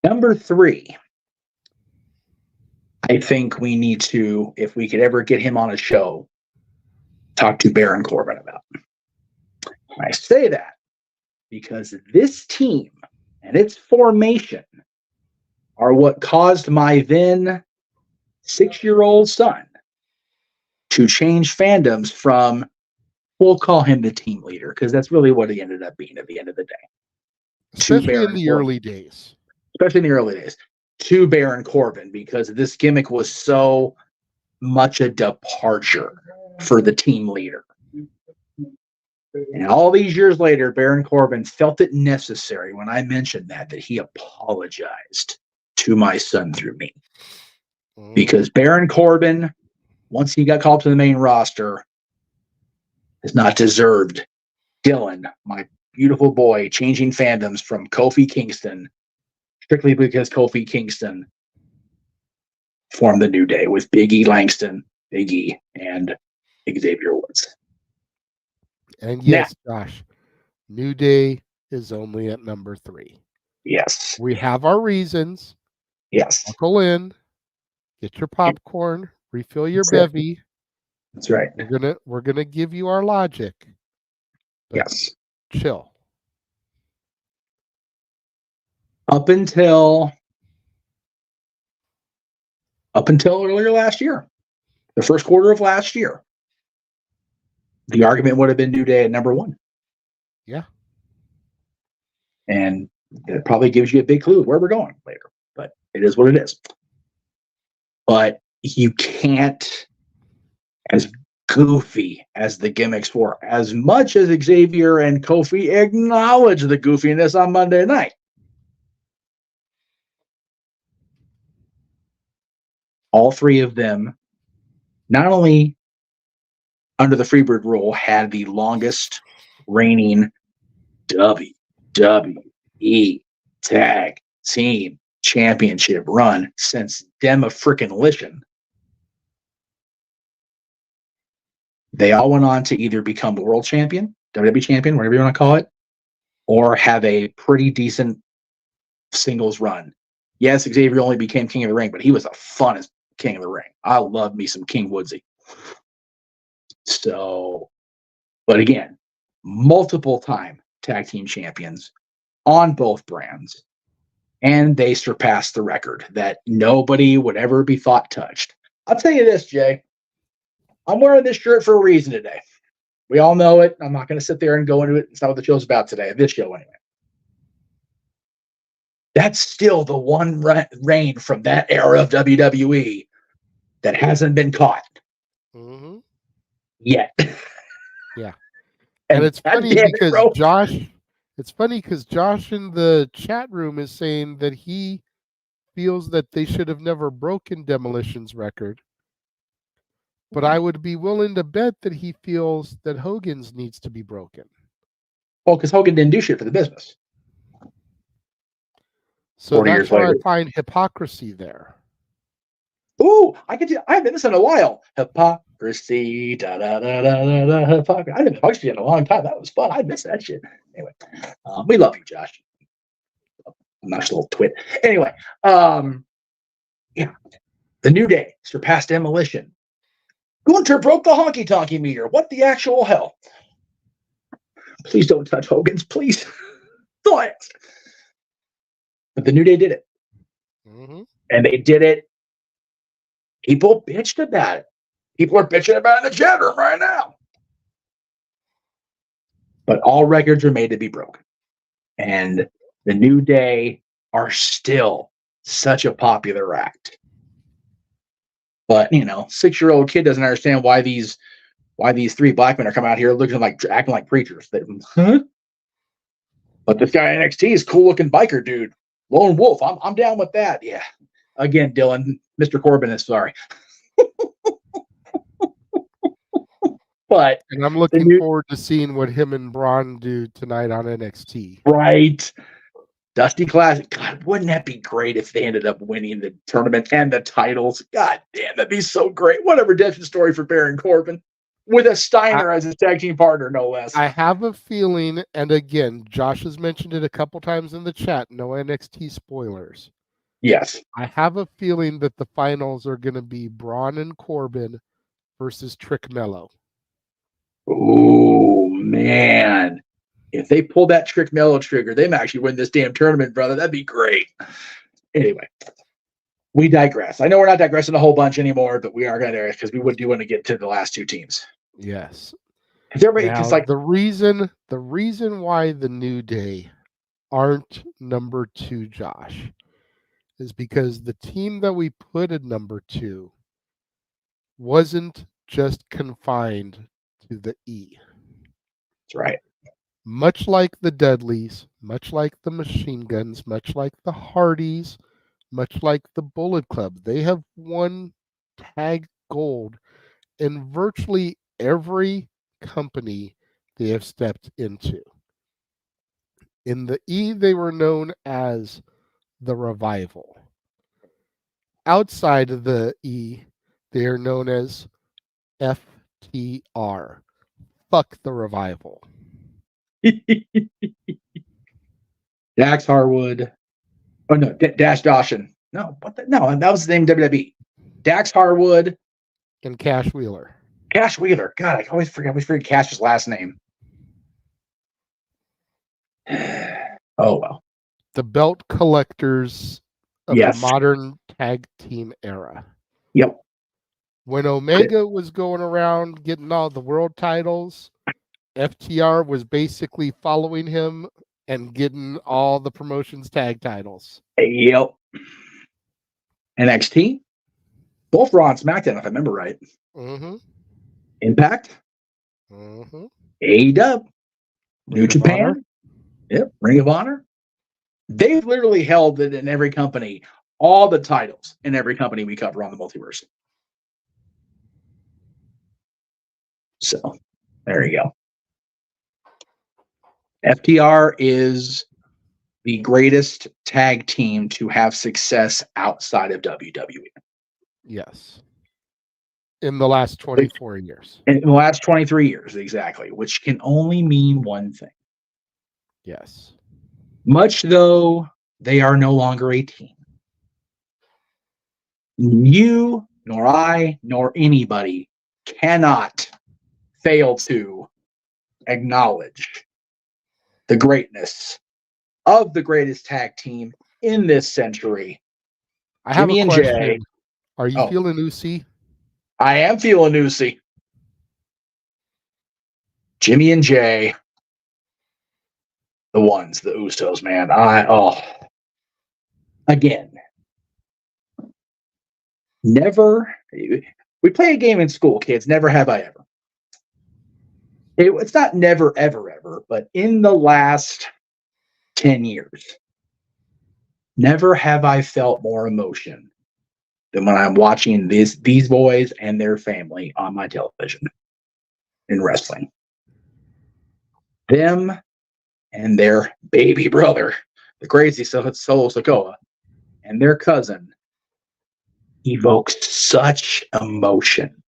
Number 3. I think we need to, if we could ever get him on a show, talk to Baron Corbin about. I say that because this team and its formation are what caused my then 6-year-old son to change fandoms from, we'll call him the team leader, because that's really what he ended up being at the end of the day.
Especially in the early days.
To Baron Corbin, because this gimmick was so much a departure for the team leader. And all these years later, Baron Corbin felt it necessary when I mentioned that he apologized to my son through me. Because Baron Corbin, once he got called to the main roster, has not deserved Dylan, my beautiful boy, changing fandoms from Kofi Kingston, strictly because Kofi Kingston formed the New Day with Big E Langston, Big E, and Xavier Woods.
And yes, Josh, New Day is only at number 3.
Yes.
We have our reasons.
Yes.
Buckle in, get your popcorn, refill your bevy.
That's right.
We're gonna give you our logic.
Yes.
Chill.
Up until earlier last year, the first quarter of last year, the argument would have been New Day at number 1.
Yeah.
And it probably gives you a big clue of where we're going later, but it is what it is. But you can't, as goofy as the gimmicks were, as much as Xavier and Kofi acknowledge the goofiness on Monday night, all three of them, not only under the Freebird rule, had the longest reigning WWE Tag Team Championship run since Demofrickin-Lition. They all went on to either become world champion, WWE champion, whatever you want to call it, or have a pretty decent singles run. Yes, Xavier only became King of the Ring, but he was the funnest King of the Ring. I love me some King Woodsy. So, but again, multiple time tag team champions on both brands, and they surpassed the record that nobody would ever be thought touched. I'll tell you this, Jay. I'm wearing this shirt for a reason today. We all know it. I'm not going to sit there and go into it. It's not what the show's about today. This show, anyway. That's still the one reign from that era of WWE that hasn't been caught yet.
Yeah. And it's funny because Josh in the chat room is saying that he feels that they should have never broken Demolition's record. But I would be willing to bet that he feels that Hogan's needs to be broken.
Well, because Hogan didn't do shit for the business.
So that's where I find hypocrisy there.
Ooh, I haven't listened in a while. Hypocrisy, da da da da da da. Hypocrisy. I haven't hypocrisy in a long time. That was fun. I miss that shit. Anyway, we love you, Josh. Nice little twit. Anyway, yeah, the New Day surpassed Demolition. Gunter broke the honky tonky meter. What the actual hell? Please don't touch Hogan's, please. Don't. But the New Day did it. And they did it. People bitched about it. People are bitching about it in the chat room right now. But all records are made to be broken. And the New Day are still such a popular act. But, 6-year-old kid doesn't understand why these three black men are coming out here acting like preachers. But this guy in NXT is cool looking biker dude. Lone Wolf. I'm down with that. Yeah. Again, Dylan, Mr. Corbin is sorry. But
and I'm looking forward to seeing what him and Braun do tonight on NXT.
Right. Dusty Classic. God, wouldn't that be great if they ended up winning the tournament and the titles? God damn, that'd be so great. What a redemption story for Baron Corbin. With a Steiner as his tag team partner, no less.
I have a feeling, and again, Josh has mentioned it a couple times in the chat, no NXT spoilers.
Yes.
I have a feeling that the finals are going to be Braun and Corbin versus Trick Mello.
Oh, man. If they pull that Trick Mello trigger, they might actually win this damn tournament, brother. That'd be great. Anyway, we digress. I know we're not digressing a whole bunch anymore, but we are going to, because we do want to get to the last two teams.
Yes.
The
reason why the New Day aren't number 2, Josh, is because the team that we put at number 2 wasn't just confined to the E.
That's right.
Much like the Dudleys, much like the Machine Guns, much like the Hardys, much like the Bullet Club, they have won tag gold in virtually every company they have stepped into. In the E, they were known as the Revival. Outside of the E, they are known as FTR. Fuck the Revival.
Dax Harwood. Oh, no, Dash Dawson. No, no, that was the name of WWE. Dax Harwood.
And Cash Wheeler.
Cash Wheeler. God, I always forget Cash's last name. Oh, well.
The belt collectors of the modern tag team era.
Yep.
When Omega was going around getting all the world titles, FTR was basically following him and getting all the promotions tag titles.
Yep. NXT. Both Raw and SmackDown, if I remember right.
Mm-hmm.
Impact.
Mm-hmm.
AEW. New Japan. Yep. Ring of Honor. They've literally held it in every company, all the titles in every company we cover on the multiverse. So, there you go. FTR is the greatest tag team to have success outside of WWE.
Yes. In the last 24 years.
In the last 23 years, exactly, which can only mean one thing.
Yes.
Much though they are no longer a team. You, nor I, nor anybody cannot fail to acknowledge the greatness of the greatest tag team in this century.
I have
Jimmy
a
and
question.
Jay.
Are you feeling Usi?
I am feeling Usi. Jimmy and Jay. The Usos, man. Again. Never. We play a game in school, kids. Never have I ever. It's not never, ever, ever, but in the last 10 years, never have I felt more emotion than when I'm watching these boys and their family on my television in wrestling. Them and their baby brother, the crazy Solo Sikoa, and their cousin evokes such emotion.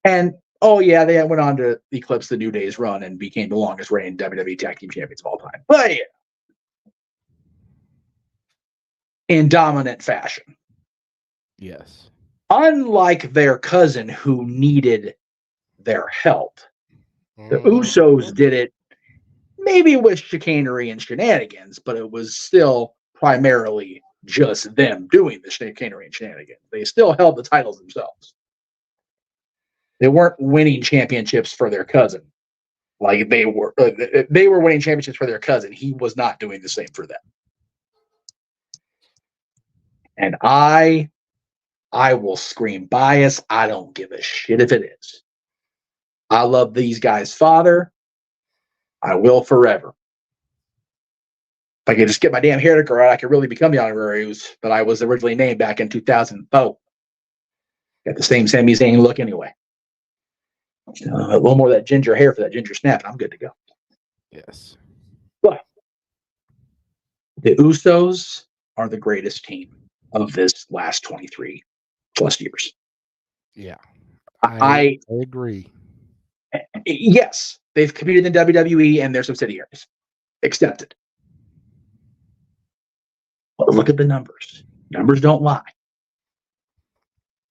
And oh yeah, they went on to eclipse the New Day's run and became the longest reigning WWE Tag Team Champions of all time. But yeah, in dominant fashion.
Yes.
Unlike their cousin who needed their help, the Usos did it maybe with chicanery and shenanigans, but it was still primarily just them doing the chicanery and shenanigans. They still held the titles themselves. They weren't winning championships for their cousin. Like they were winning championships for their cousin. He was not doing the same for them. And I will scream bias. I don't give a shit if it is. I love these guys' father. I will forever. If I could just get my damn hair to grow out, I could really become the honoraries that I was originally named back in 2004. Got the same Sami Zayn look anyway. A little more of that ginger hair for that ginger snap, and I'm good to go.
Yes.
But the Usos are the greatest team of this last 23 plus years.
Yeah.
I
agree.
Yes, they've competed in WWE and their subsidiaries. Accepted. But look at the numbers. Numbers don't lie.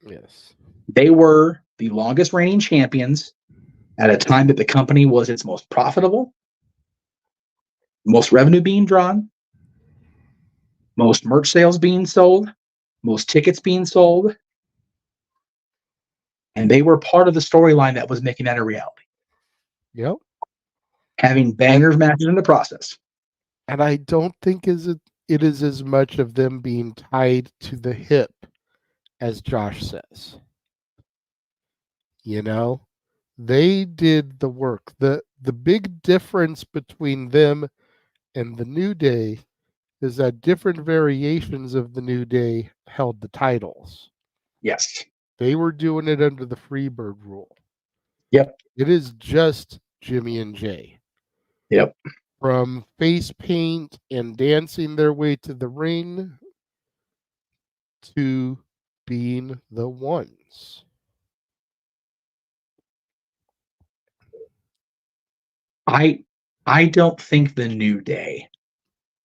Yes.
They were the longest reigning champions at a time that the company was its most profitable, most revenue being drawn, most merch sales being sold, most tickets being sold. And they were part of the storyline that was making that a reality.
Yep.
Having bangers matches in the process.
And I don't think it is as much of them being tied to the hip as Josh says. You know, they did the work. The big difference between them and the New Day is that different variations of the New Day held the titles.
Yes.
They were doing it under the Freebird rule.
Yep.
It is just Jimmy and Jay.
Yep.
From face paint and dancing their way to the ring to being the ones.
I don't think the New Day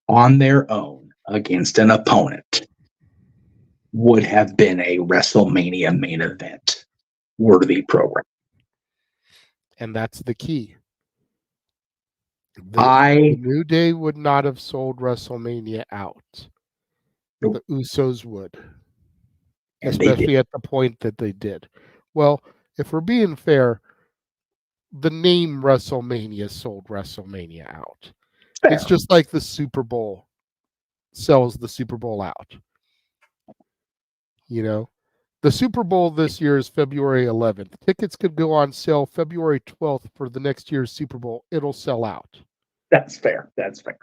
on their own against an opponent would have been a WrestleMania main event worthy program.
And that's the key. The New Day would not have sold WrestleMania out.
Nope.
The Usos would.
And
especially at the point that they did. Well, if we're being fair, the name WrestleMania sold WrestleMania out.
Fair.
It's just like the Super Bowl sells the Super Bowl out. You know, the Super Bowl this year is February 11th. Tickets could go on sale February 12th for the next year's Super Bowl. It'll sell out.
That's fair. That's fair.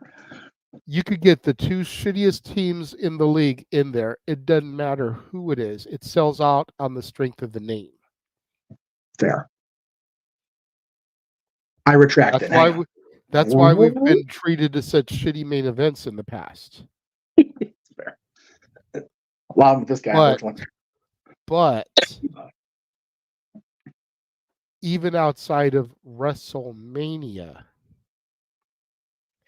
You could get the two shittiest teams in the league in there. It doesn't matter who it is. It sells out on the strength of the name.
Fair. I retract it.
That's why we've been treated to such shitty main events in the past.
Fair. Allow this guy.
But even outside of WrestleMania,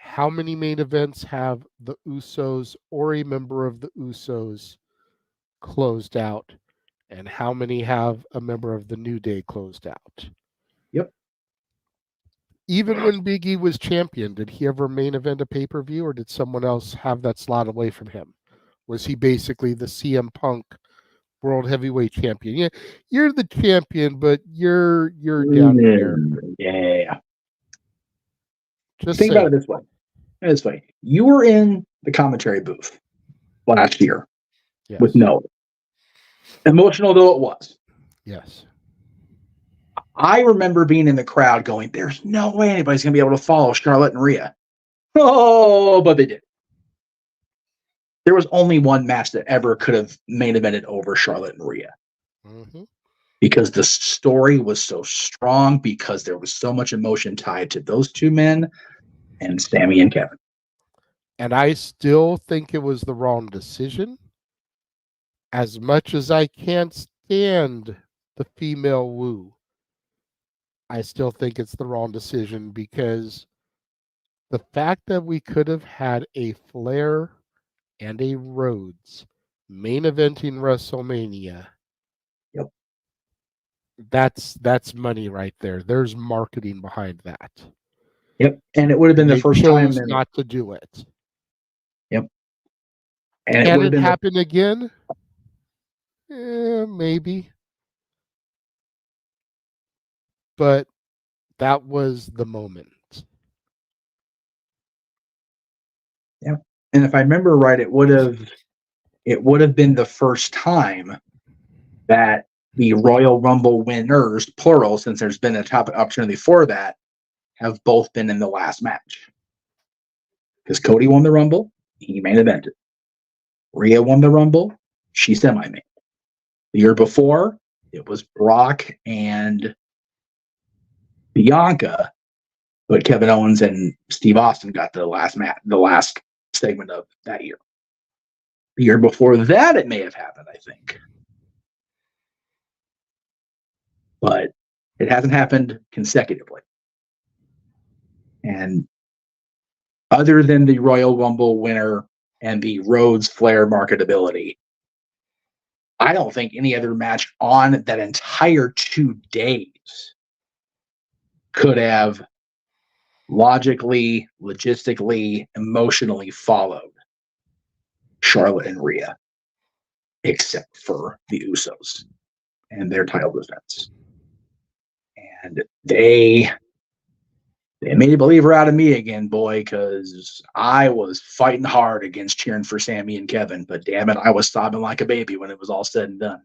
how many main events have the Usos or a member of the Usos closed out, and how many have a member of the New Day closed out?
Yep.
Even when Big E was champion, did he ever main event a pay-per-view, or did someone else have that slot away from him? Was he basically the CM Punk World Heavyweight Champion? Yeah, you're the champion, but you're down here.
Yeah.
Just
think
saying.
about it this way. You were in the commentary booth last year with no. Emotional though it was.
Yes.
I remember being in the crowd going, there's no way anybody's going to be able to follow Charlotte and Rhea. Oh, but they did. There was only one match that ever could have main evented over Charlotte and Rhea.
Mm-hmm.
Because the story was so strong, because there was so much emotion tied to those two men and Sammy and Kevin.
And I still think it was the wrong decision. As much as I can't stand the female woo, I still think it's the wrong decision, because the fact that we could have had a Flair and a Rhodes main eventing WrestleMania,
yep,
that's money right there. There's marketing behind that.
Yep, and it would have been the first time
not to do it.
Yep, and
Can it happen again? Maybe. But that was the moment.
Yeah. And if I remember right, it would have been the first time that the Royal Rumble winners, plural, since there's been a top opportunity for that, have both been in the last match. Because Cody won the Rumble, he main evented. Rhea won the Rumble, she semi-main. The year before, it was Brock and Bianca, but Kevin Owens and Steve Austin got the last segment of that year. The year before that, it may have happened, I think. But it hasn't happened consecutively. And other than the Royal Rumble winner and the Rhodes Flair marketability, I don't think any other match on that entire 2 days could have logically, logistically, emotionally followed Charlotte and Rhea, except for the Usos and their title defense. And they made a believer out of me again, boy, because I was fighting hard against cheering for Sammy and Kevin, but damn it, I was sobbing like a baby when it was all said and done.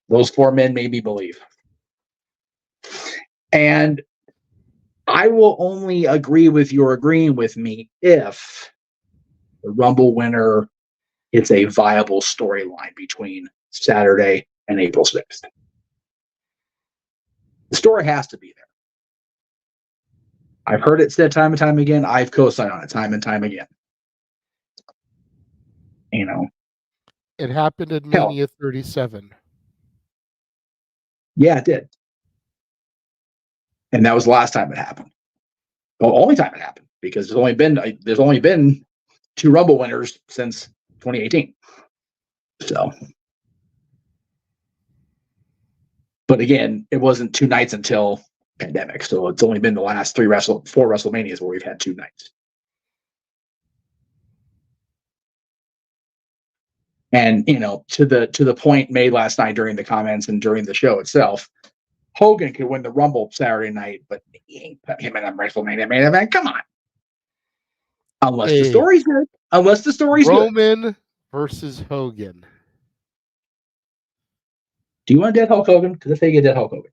Those 4 men made me believe. And I will only agree with you or agreeing with me if the Rumble winner is a viable storyline between Saturday and April 6th. The story has to be there. I've heard it said time and time again. I've co-signed on it time and time again. You know.
It happened at Mania 37.
Yeah, it did. And that was the last time it happened. Well, only time it happened, because there's only been 2 Rumble winners since 2018. So, but again, it wasn't 2 nights until pandemic, so it's only been the last 4 WrestleManias where we've had 2 nights. And to the point made last night during the comments and during the show itself, Hogan could win the Rumble Saturday night, but he ain't put him in a WrestleMania main event. Come on. Unless the story's good.
Roman versus Hogan.
Do you want a dead Hulk Hogan? Because I think a dead Hulk Hogan.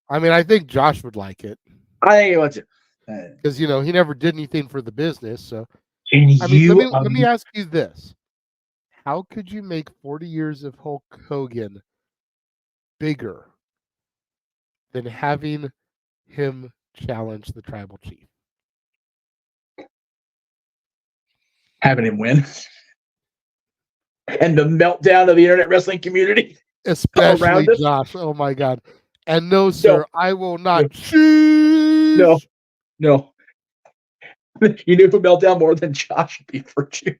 I mean, I think Josh would like it.
I think he wants it.
Because, he never did anything for the business. So, let me ask you this. How could you make 40 years of Hulk Hogan bigger than having him challenge the Tribal Chief?
Having him win. And the meltdown of the internet wrestling community.
Especially Josh. Oh, my God. And no, sir, I will not choose.
No. No. You knew who melt down more than Josh would be for you.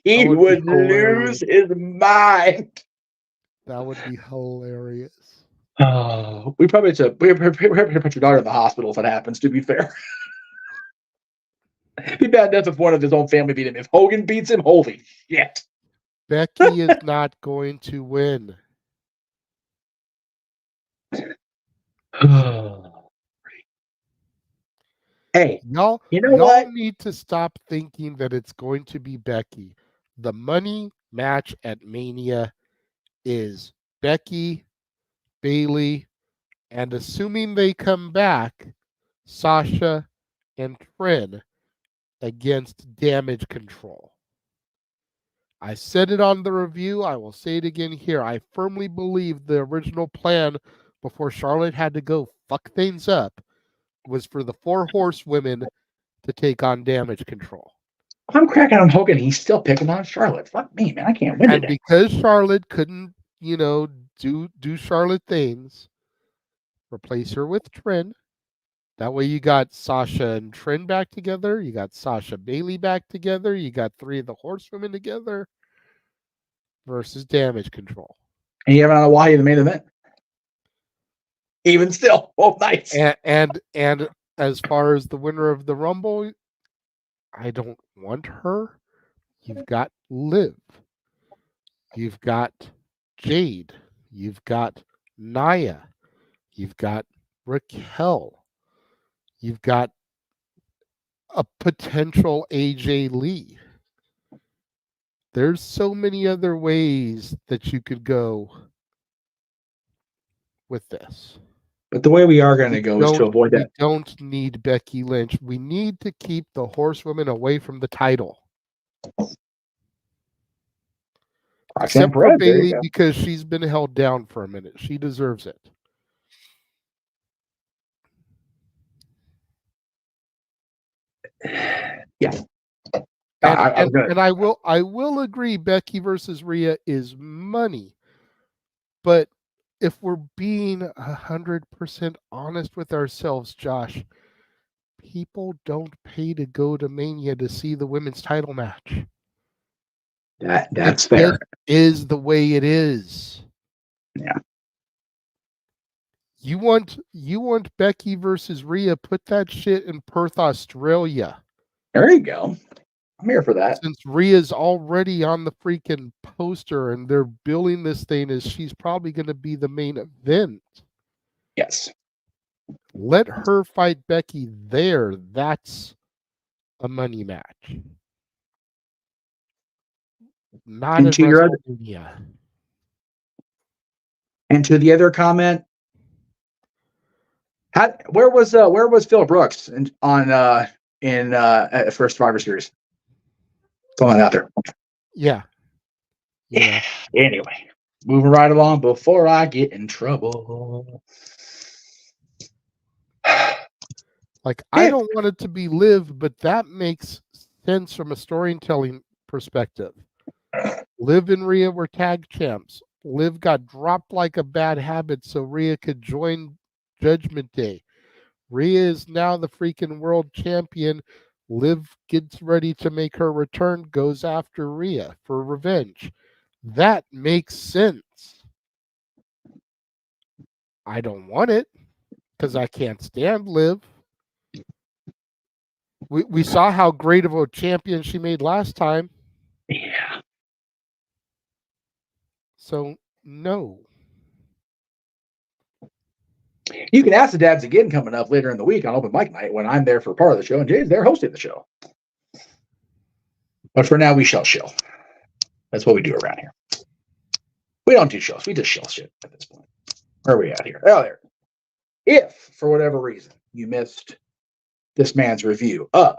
He
would
would
be hilarious.
lose his mind.
That would be hilarious.
Oh, we probably have to put your daughter in the hospital if it happens, to be fair. It'd be bad enough if one of his own family beat him. If Hogan beats him, holy shit.
Becky is not going to win.
Hey,
Y'all,
you know
y'all
what?
need to stop thinking that it's going to be Becky. The money match at Mania is Becky, Bailey, and assuming they come back, Sasha and Trin against Damage Control. I said it on the review. I will say it again here. I firmly believe the original plan before Charlotte had to go fuck things up was for the 4 horsewomen to take on Damage Control.
I'm cracking on Hogan. He's still picking on Charlotte. Fuck me, man. I can't win
And
today.
because Charlotte couldn't, do Charlotte things, replace her with Trin. That way you got Sasha and Trin back together. You got Sasha Bailey back together. You got 3 of the horsewomen together versus Damage Control.
And you haven't know why in the main event. Even still, both nights.
And as far as the winner of the Rumble, I don't want her. You've got Liv. You've got Jade. You've got Nia. You've got Raquel. You've got a potential AJ Lee. There's so many other ways that you could go with this.
But the way we are going to go is to avoid that.
We don't need Becky Lynch. We need to keep the horsewomen away from the title. Except for Bailey, because she's been held down for a minute. She deserves it.
Yeah.
And I will agree Becky versus Rhea is money. But if we're being 100% honest with ourselves, Josh, people don't pay to go to Mania to see the women's title match.
That's fair.
It is the way it is.
Yeah.
You want Becky versus Rhea? Put that shit in Perth, Australia.
There you go. I'm here for that.
Since Rhea's already on the freaking poster and they're billing this thing as she's probably going to be the main event.
Yes.
Let her fight Becky there. That's a money match. Not at WrestleMania.
And to the other comment, where was Phil Brooks at first Survivor Series? Throwing that out there. Yeah. Anyway, moving right along before I get in trouble.
I don't want it to be Liv, but that makes sense from a storytelling perspective. Liv and Rhea were tag champs. Liv got dropped like a bad habit so Rhea could join Judgment Day. Rhea is now the freaking world champion. Liv gets ready to make her return, goes after Rhea for revenge. That makes sense. I don't want it because I can't stand Liv. We saw how great of a champion she made last time.
Yeah.
So, no.
You can ask the dads again coming up later in the week on Open Mic Night when I'm there for part of the show and Jay's there hosting the show. But for now, we shall shill. That's what we do around here. We don't do shows. We just shill shit at this point. Where are we at here? Oh, there. If, for whatever reason, you missed this man's review of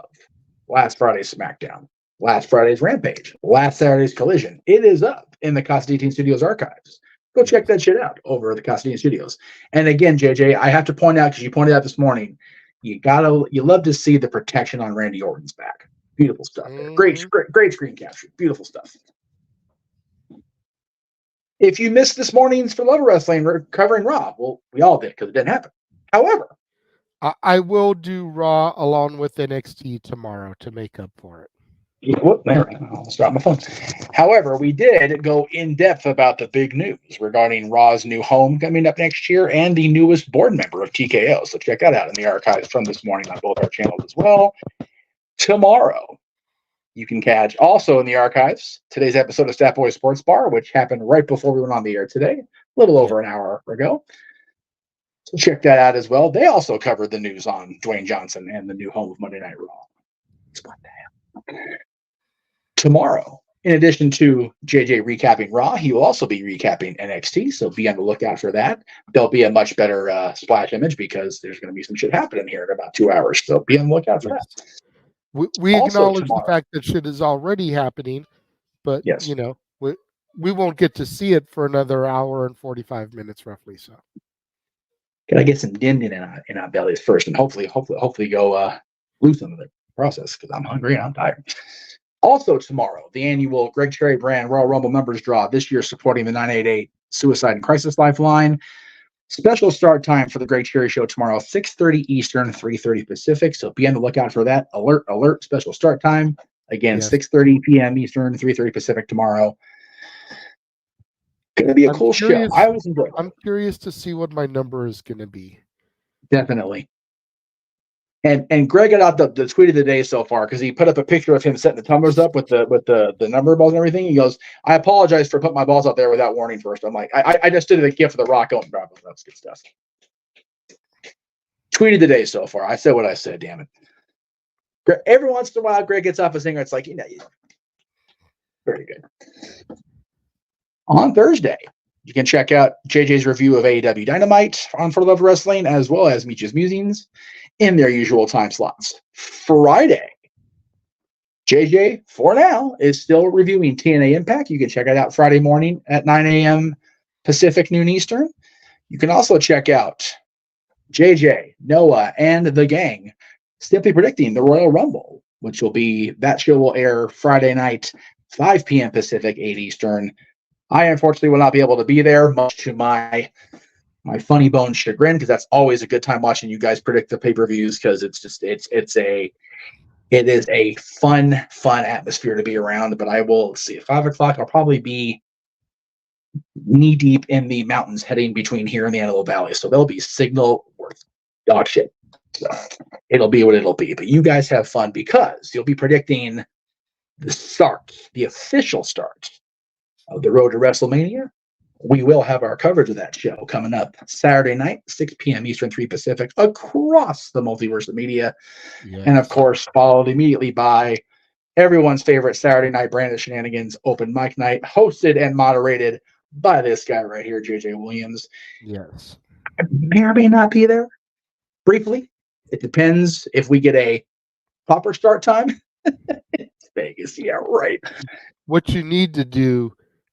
last Friday's SmackDown, last Friday's Rampage, last Saturday's Collision, it is up in the Constantine Studios archives. Go check that shit out over at the Constantine Studios. And again, JJ, I have to point out, because you pointed out this morning, you love to see the protection on Randy Orton's back. Beautiful stuff there. Great screen capture. Beautiful stuff. If you missed this morning's For Love of Wrestling covering Raw, well, we all did because it didn't happen. However,
I will do Raw along with NXT tomorrow to make up for it.
Whoop, there, I'll stop my phone. However, we did go in depth about the big news regarding Raw's new home coming up next year and the newest board member of TKO. So check that out in the archives from this morning on both our channels as well. Tomorrow, you can catch also in the archives today's episode of Stat Boy Sports Bar, which happened right before we went on the air today, a little over an hour ago. So check that out as well. They also covered the news on Dwayne Johnson and the new home of Monday Night Raw. It's fun to have. Tomorrow, in addition to JJ recapping Raw, he will also be recapping NXT, so be on the lookout for that. There'll be a much better splash image because there's going to be some shit happening here in about 2 hours, so be on the lookout for that.
We acknowledge the fact that shit is already happening, but
yes,
we won't get to see it for another hour and 45 minutes roughly. So
gotta get some din in our bellies first, and hopefully go lose some of the process because I'm hungry and I'm tired. Also tomorrow, the annual Greg Cherry brand Royal Rumble members draw, this year supporting the 988 Suicide and Crisis Lifeline. Special start time for the Greg Cherry Show tomorrow, 6:30 Eastern, 3:30 Pacific. So be on the lookout for that. Alert, special start time. Again, yes. 6:30 p.m. Eastern, 3:30 Pacific tomorrow. Going to be a cool show. I always enjoy it.
I'm curious to see what my number is going to be.
Definitely. And Greg got out the tweet of the day so far because he put up a picture of him setting the tumblers up with the number balls and everything. He goes, "I apologize for putting my balls out there without warning first." I'm like, I just did a gift for the Rock going, Bravo. That's good stuff. Tweet of the day so far. I said what I said. Damn it. Every once in a while, Greg gets off a singer. It's like, very good. On Thursday, you can check out JJ's review of AEW Dynamite on For the Love of Wrestling, as well as Meach's Musings in their usual time slots. Friday, JJ, for now, is still reviewing TNA Impact. You can check it out Friday morning at 9 a.m. Pacific, noon Eastern. You can also check out JJ, Noah, and the gang simply predicting the Royal Rumble, which that show will air Friday night, 5 p.m. Pacific, 8 Eastern. I unfortunately will not be able to be there, much to my funny bone chagrin, because that's always a good time watching you guys predict the pay-per-views, because it is a fun atmosphere to be around. But I will see at 5 o'clock. I'll probably be knee deep in the mountains heading between here and the Antelope Valley, so there'll be signal worth dog shit. So it'll be what it'll be. But you guys have fun because you'll be predicting the official start of the road to WrestleMania. We will have our coverage of that show coming up Saturday night, 6 p.m. Eastern, 3 Pacific, across the multiverse of media. Yes. And, of course, followed immediately by everyone's favorite Saturday night Brandon Shenanigans open mic night, hosted and moderated by this guy right here, JJ Williams.
Yes.
I may or may not be there briefly. It depends if we get a proper start time. It's Vegas. Yeah, right.
What you need to do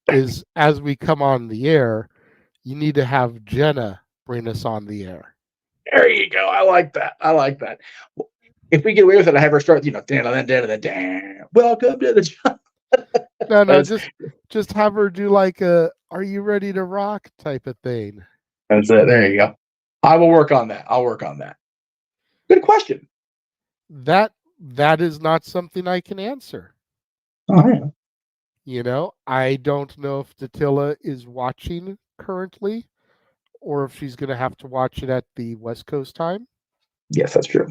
is, as we come on the air, you need to have Jenna bring us on the air.
There you go. I like that. If we get away with it, I have her start, welcome to the
No, just have her do like a "Are you ready to rock" type of thing.
That's it. There you go. I will work on that. I'll work on that. Good question.
That is not something I can answer.
Oh, yeah.
I don't know if Datilla is watching currently or if she's going to have to watch it at the West Coast time.
Yes, that's true.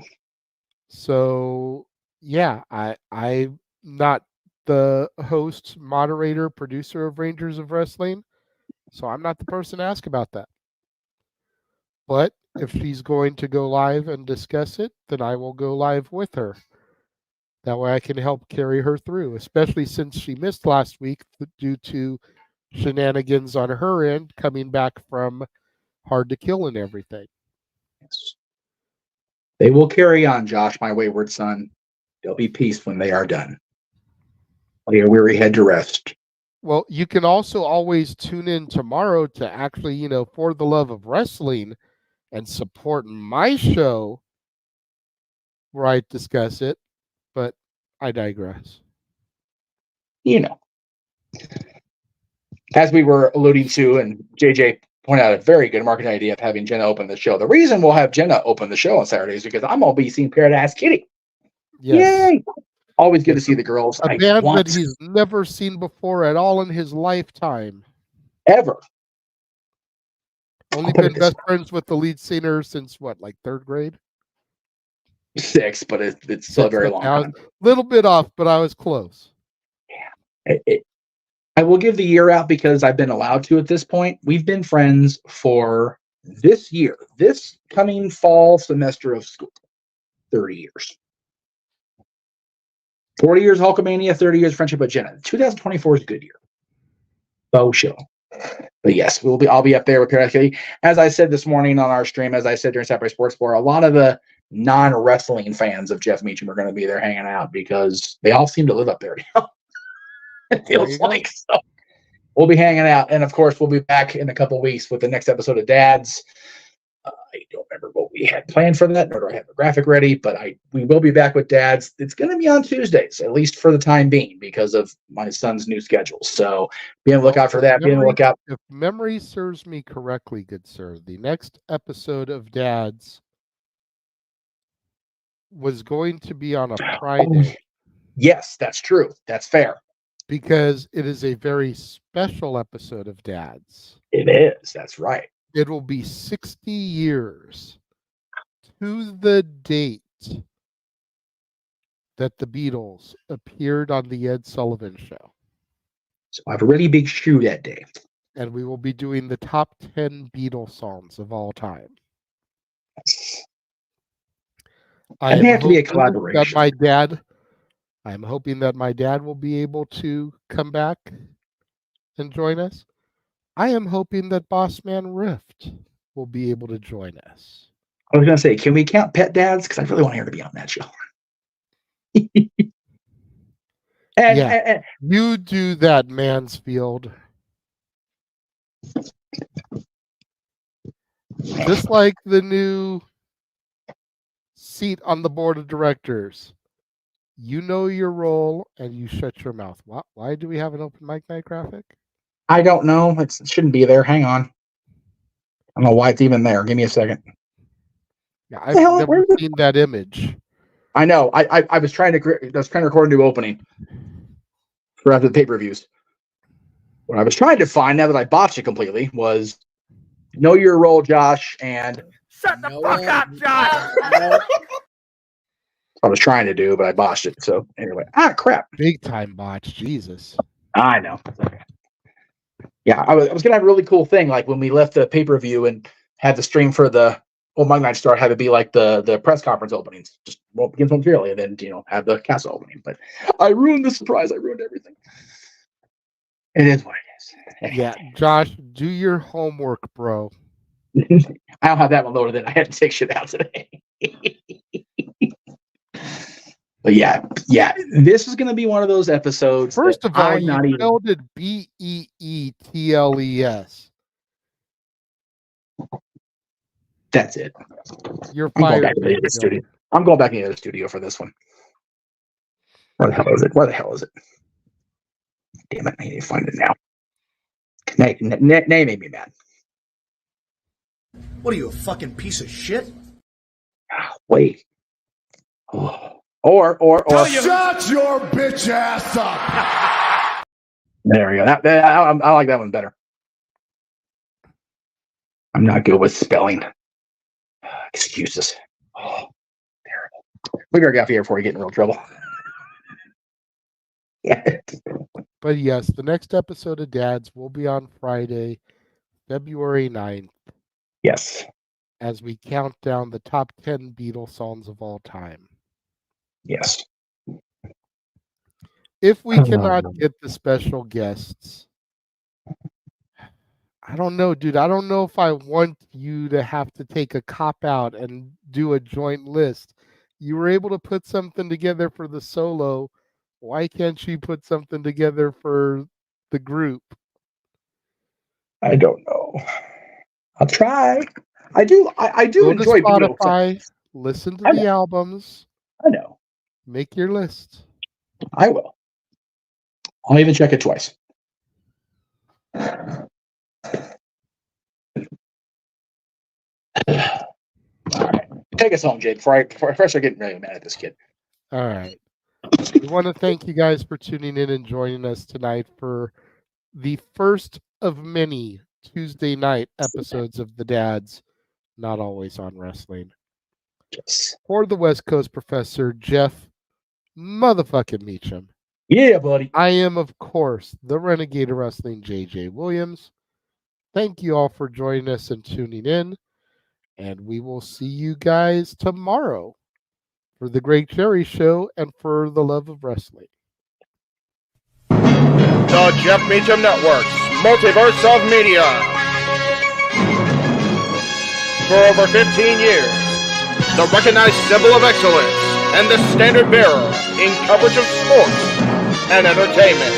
So, yeah, I'm not the host, moderator, producer of Rangers of Wrestling, so I'm not the person to ask about that. But if she's going to go live and discuss it, then I will go live with her. That way I can help carry her through, especially since she missed last week due to shenanigans on her end coming back from Hard to Kill and everything.
Yes. They will carry on, Josh, my wayward son. There'll be peace when they are done. Lay a weary head to rest.
Well, you can also always tune in tomorrow to actually, For the Love of Wrestling and support my show where I discuss it. But I digress.
As we were alluding to, and JJ point out a very good marketing idea of having Jenna open the show. The reason we'll have Jenna open the show on Saturdays is because I'm going to be seeing Paradise Kitty.
Yes.
Yay! Always good to
Yes,
see the girls.
A band that he's never seen before at all in his lifetime.
Ever.
Only been best friends with the lead singer since what, like 3rd grade?
6, but it's still a very long time.
Little bit off, but I was close.
Yeah. I will give the year out because I've been allowed to at this point. We've been friends for this year, this coming fall semester of school, 30 years. 40 years Hulkamania, 30 years friendship with Jenna. 2024 is a good year. Faux show. But yes, I'll be up there with Paradise Kitty. As I said this morning on our stream, as I said during Saturday Sports Bar, a lot of the non-wrestling fans of Jeff Meacham are going to be there hanging out because they all seem to live up there now. It feels like so. We'll be hanging out, and of course, we'll be back in a couple weeks with the next episode of Dads. I don't remember what we had planned for that, nor do I have a graphic ready, but we will be back with Dads. It's going to be on Tuesdays, at least for the time being, because of my son's new schedule. So be on the lookout for that. Be on the lookout.
If memory serves me correctly, good sir, the next episode of Dads was going to be on a Friday.
Yes, that's true. That's fair.
Because it is a very special episode of Dads.
It is. That's right.
It will be 60 years to the date that the Beatles appeared on the Ed Sullivan Show.
So I have a really big shoe that day.
And we will be doing the top 10 Beatles songs of all time.
It may have to be a collaboration.
I'm hoping that my dad will be able to come back and join us. I am hoping that Bossman Rift will be able to join us.
I was going to say, can we count Pet Dads? Because I really want her to be on that show. and
you do that, Mansfield. Just like the new seat on the board of directors. You know your role and you shut your mouth. Why do we have an open mic night graphic?
I don't know. It shouldn't be there. Hang on. I don't know why it's even there. Give me a second.
Yeah, I've never seen that image.
I know. I was trying to record a new opening for after the pay-per-views. What I was trying to find, now that I botched it completely, was know your role, Josh, and
shut the fuck up, Josh.
I was trying to do, but I botched it. So anyway, crap.
Big time botch. Jesus.
I know. Okay. Yeah, I was gonna have a really cool thing, like when we left the pay-per-view and had the stream for the Old Mug Night start, had to be like the press conference openings. Just begin momentarily and then have the castle opening. But I ruined the surprise. I ruined everything. It is what it is.
Yeah, Josh, do your homework, bro.
I don't have that one loaded in. I had to take shit out today. But yeah, this is going to be one of those episodes.
First of all, you spelled it Beetles.
That's it.
You're fired.
I'm going back into the studio for this one. Where the hell is it? Damn it, I need to find it now. Name made me mad.
What are you, a fucking piece of shit?
Wait. Or
shut your bitch ass up.
There we go. I like that one better. I'm not good with spelling. Excuses. Oh, terrible. We better get off here before we get in real trouble. Yeah.
But yes, the next episode of Dads will be on Friday, February 9th.
Yes.
As we count down the top 10 Beatles songs of all time.
Yes.
If we cannot get the special guests, I don't know, dude. I don't know if I want you to have to take a cop out and do a joint list. You were able to put something together for the solo. Why can't you put something together for the group?
I don't know. I'll try. I do
Go
enjoy
to Spotify. Listen to the albums.
I know.
Make your list.
I will. I'll even check it twice. All right. Take us home, Jade, before I start getting really mad at this kid.
All right. We want to thank you guys for tuning in and joining us tonight for the first of many Tuesday night episodes of the Dads, Not Always on Wrestling.
Yes.
For the West Coast Professor, Jeff motherfucking Meacham.
Yeah, buddy.
I am, of course, the Renegade of Wrestling, JJ Williams. Thank you all for joining us and tuning in. And we will see you guys tomorrow for the Great Cherry Show and for the love of wrestling.
The Jeff Meacham Network's Multiverse of Media. For over 15 years, the recognized symbol of excellence and the standard bearer in coverage of sports and entertainment.